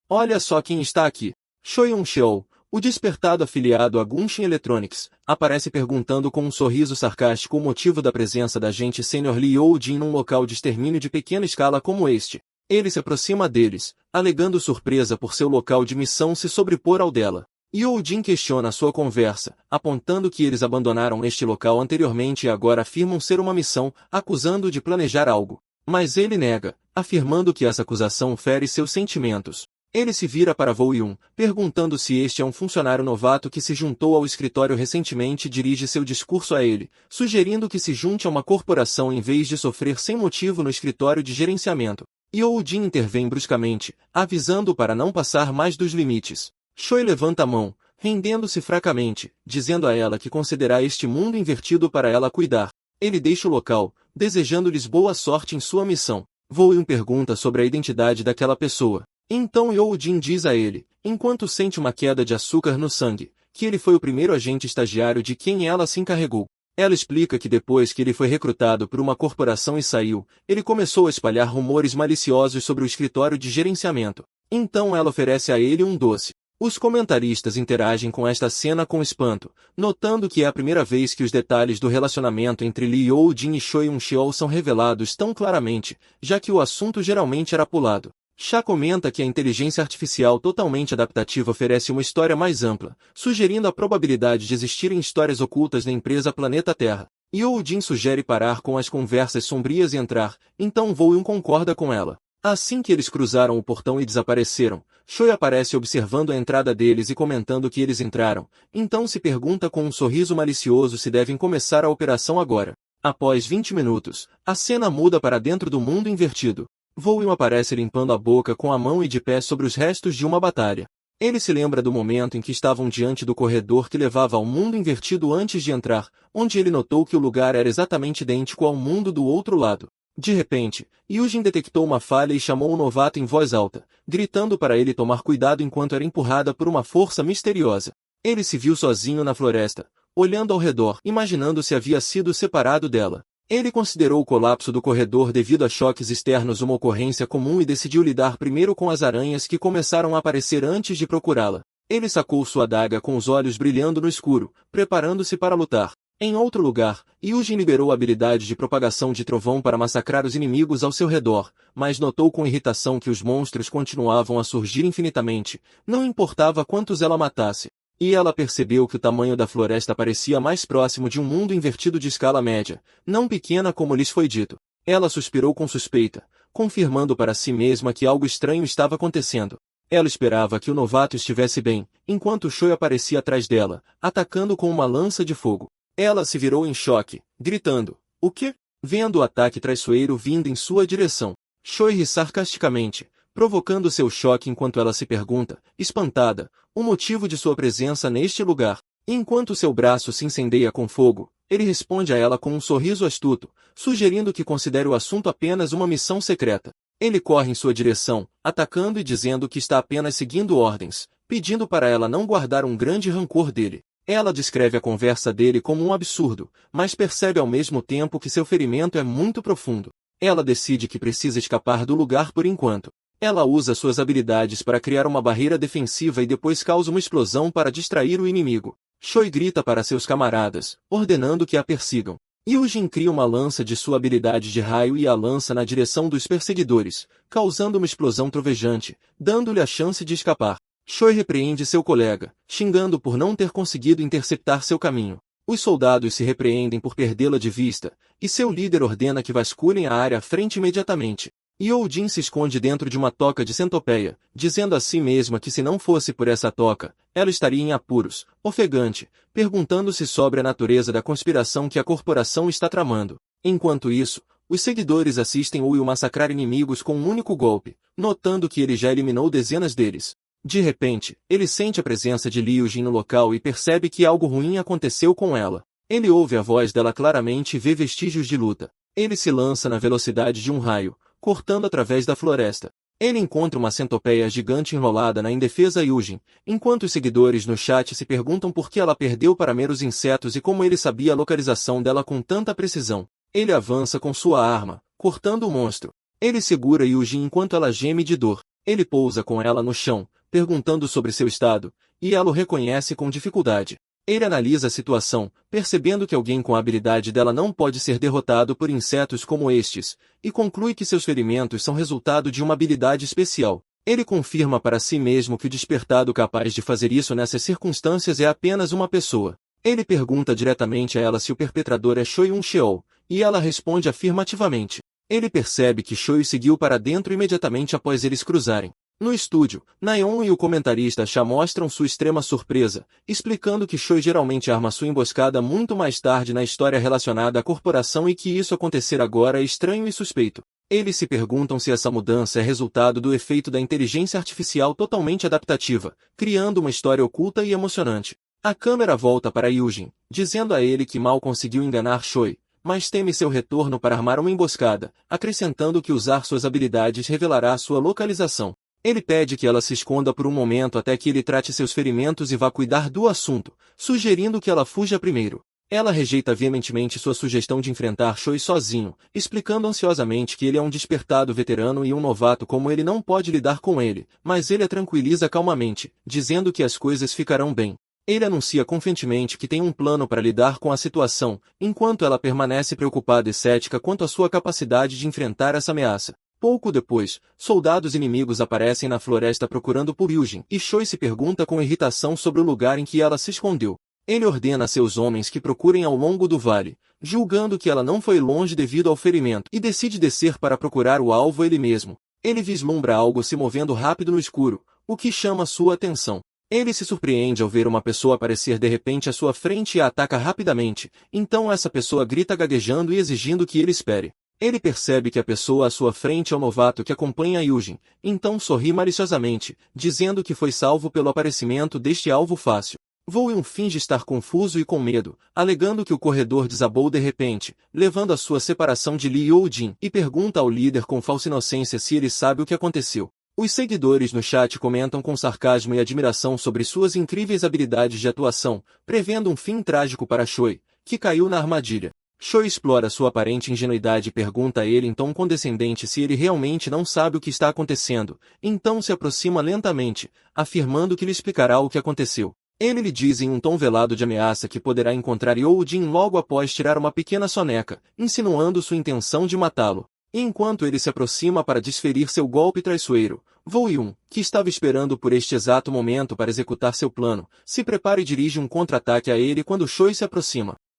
olha só quem está aqui. Choi Yun-Cheol, o despertado afiliado a Gunshin Electronics, aparece perguntando com um sorriso sarcástico o motivo da presença da agente sênior Lee Yo-Jin num local de extermínio de pequena escala como este. Ele se aproxima deles, alegando surpresa por seu local de missão se sobrepor ao dela. Yo-Jin questiona sua conversa, apontando que eles abandonaram este local anteriormente e agora afirmam ser uma missão, acusando-o de planejar algo. Mas ele nega, afirmando que essa acusação fere seus sentimentos. Ele se vira para Woo-Yun, perguntando se este é um funcionário novato que se juntou ao escritório recentemente e dirige seu discurso a ele, sugerindo que se junte a uma corporação em vez de sofrer sem motivo no escritório de gerenciamento. Yo-Jin intervém bruscamente, avisando-o para não passar mais dos limites. Choi levanta a mão, rendendo-se fracamente, dizendo a ela que concederá este mundo invertido para ela cuidar. Ele deixa o local, desejando-lhes boa sorte em sua missão. Woo-Yun pergunta sobre a identidade daquela pessoa. Então Yo-Jin diz a ele, enquanto sente uma queda de açúcar no sangue, que ele foi o primeiro agente estagiário de quem ela se encarregou. Ela explica que depois que ele foi recrutado por uma corporação e saiu, ele começou a espalhar rumores maliciosos sobre o escritório de gerenciamento. Então ela oferece a ele um doce. Os comentaristas interagem com esta cena com espanto, notando que é a primeira vez que os detalhes do relacionamento entre Lee Yo-Jin e Choi Yun-Cheol são revelados tão claramente, já que o assunto geralmente era pulado. Cha comenta que a inteligência artificial totalmente adaptativa oferece uma história mais ampla, sugerindo a probabilidade de existirem histórias ocultas na empresa Planeta Terra. Yo-Jin sugere parar com as conversas sombrias e entrar, então Woo-Yun concorda com ela. Assim que eles cruzaram o portão e desapareceram, Choi aparece observando a entrada deles e comentando que eles entraram, então se pergunta com um sorriso malicioso se devem começar a operação agora. Após 20 minutos, a cena muda para dentro do mundo invertido. Woo-Yun aparece limpando a boca com a mão e de pé sobre os restos de uma batalha. Ele se lembra do momento em que estavam diante do corredor que levava ao mundo invertido antes de entrar, onde ele notou que o lugar era exatamente idêntico ao mundo do outro lado. De repente, Yujin detectou uma falha e chamou o novato em voz alta, gritando para ele tomar cuidado enquanto era empurrada por uma força misteriosa. Ele se viu sozinho na floresta, olhando ao redor, imaginando se havia sido separado dela. Ele considerou o colapso do corredor devido a choques externos uma ocorrência comum e decidiu lidar primeiro com as aranhas que começaram a aparecer antes de procurá-la. Ele sacou sua adaga com os olhos brilhando no escuro, preparando-se para lutar. Em outro lugar, Yujin liberou a habilidade de propagação de trovão para massacrar os inimigos ao seu redor, mas notou com irritação que os monstros continuavam a surgir infinitamente, não importava quantos ela matasse. E ela percebeu que o tamanho da floresta parecia mais próximo de um mundo invertido de escala média, não pequena como lhes foi dito. Ela suspirou com suspeita, confirmando para si mesma que algo estranho estava acontecendo. Ela esperava que o novato estivesse bem, enquanto Choi aparecia atrás dela, atacando com uma lança de fogo. Ela se virou em choque, gritando, "O quê?" Vendo o ataque traiçoeiro vindo em sua direção. Choi ri sarcasticamente, provocando seu choque enquanto ela se pergunta, espantada, o motivo de sua presença neste lugar. Enquanto seu braço se incendeia com fogo, Ele responde a ela com um sorriso astuto, sugerindo que considere o assunto apenas uma missão secreta. Ele corre em sua direção, atacando e dizendo que está apenas seguindo ordens, pedindo para ela não guardar um grande rancor dele. Ela descreve a conversa dele como um absurdo, mas percebe ao mesmo tempo que seu ferimento é muito profundo. Ela decide que precisa escapar do lugar por enquanto. Ela usa suas habilidades para criar uma barreira defensiva e depois causa uma explosão para distrair o inimigo. Choi grita para seus camaradas, ordenando que a persigam. Yujin cria uma lança de sua habilidade de raio e a lança na direção dos perseguidores, causando uma explosão trovejante, dando-lhe a chance de escapar. Choi repreende seu colega, xingando por não ter conseguido interceptar seu caminho. Os soldados se repreendem por perdê-la de vista, e seu líder ordena que vasculhem a área à frente imediatamente. Youjin se esconde dentro de uma toca de centopeia, dizendo a si mesma que se não fosse por essa toca, ela estaria em apuros, ofegante, perguntando-se sobre a natureza da conspiração que a corporação está tramando. Enquanto isso, os seguidores assistem Uyu massacrar inimigos com um único golpe, notando que ele já eliminou dezenas deles. De repente, ele sente a presença de Liu Jin no local e percebe que algo ruim aconteceu com ela. Ele ouve a voz dela claramente e vê vestígios de luta. Ele se lança na velocidade de um raio, cortando através da floresta. Ele encontra uma centopeia gigante enrolada na indefesa Yujin, enquanto os seguidores no chat se perguntam por que ela perdeu para meros insetos e como ele sabia a localização dela com tanta precisão. Ele avança com sua arma, cortando o monstro. Ele segura Yujin enquanto ela geme de dor. Ele pousa com ela no chão, perguntando sobre seu estado, e ela o reconhece com dificuldade. Ele analisa a situação, percebendo que alguém com a habilidade dela não pode ser derrotado por insetos como estes, e conclui que seus ferimentos são resultado de uma habilidade especial. Ele confirma para si mesmo que o despertado capaz de fazer isso nessas circunstâncias é apenas uma pessoa. Ele pergunta diretamente a ela se o perpetrador é Choi Un-cheol, e ela responde afirmativamente. Ele percebe que Choi seguiu para dentro imediatamente após eles cruzarem. No estúdio, Naeon e o comentarista Cha mostram sua extrema surpresa, explicando que Choi geralmente arma sua emboscada muito mais tarde na história relacionada à corporação e que isso acontecer agora é estranho e suspeito. Eles se perguntam se essa mudança é resultado do efeito da inteligência artificial totalmente adaptativa, criando uma história oculta e emocionante. A câmera volta para Yujin, dizendo a ele que mal conseguiu enganar Choi, mas teme seu retorno para armar uma emboscada, acrescentando que usar suas habilidades revelará sua localização. Ele pede que ela se esconda por um momento até que ele trate seus ferimentos e vá cuidar do assunto, sugerindo que ela fuja primeiro. Ela rejeita veementemente sua sugestão de enfrentar Choi sozinho, explicando ansiosamente que ele é um despertado veterano e um novato como ele não pode lidar com ele, mas ele a tranquiliza calmamente, dizendo que as coisas ficarão bem. Ele anuncia confiantemente que tem um plano para lidar com a situação, enquanto ela permanece preocupada e cética quanto à sua capacidade de enfrentar essa ameaça. Pouco depois, soldados inimigos aparecem na floresta procurando por Yujin, e Choi se pergunta com irritação sobre o lugar em que ela se escondeu. Ele ordena a seus homens que procurem ao longo do vale, julgando que ela não foi longe devido ao ferimento, e decide descer para procurar o alvo ele mesmo. Ele vislumbra algo se movendo rápido no escuro, o que chama sua atenção. Ele se surpreende ao ver uma pessoa aparecer de repente à sua frente e a ataca rapidamente, então essa pessoa grita gaguejando e exigindo que ele espere. Ele percebe que a pessoa à sua frente é o novato que acompanha Yujin, então sorri maliciosamente, dizendo que foi salvo pelo aparecimento deste alvo fácil. Woo-eun finge estar confuso e com medo, alegando que o corredor desabou de repente, levando à sua separação de Lee Yoo-jin, e pergunta ao líder com falsa inocência se ele sabe o que aconteceu. Os seguidores no chat comentam com sarcasmo e admiração sobre suas incríveis habilidades de atuação, prevendo um fim trágico para Choi, que caiu na armadilha. Choi explora sua aparente ingenuidade e pergunta a ele em tom condescendente se ele realmente não sabe o que está acontecendo, então se aproxima lentamente, afirmando que lhe explicará o que aconteceu. Ele lhe diz em um tom velado de ameaça que poderá encontrar Yoo-jin logo após tirar uma pequena soneca, insinuando sua intenção de matá-lo. Enquanto ele se aproxima para desferir seu golpe traiçoeiro, Woo-eun, que estava esperando por este exato momento para executar seu plano, se prepara e dirige um contra-ataque a ele quando Choi se aproxima.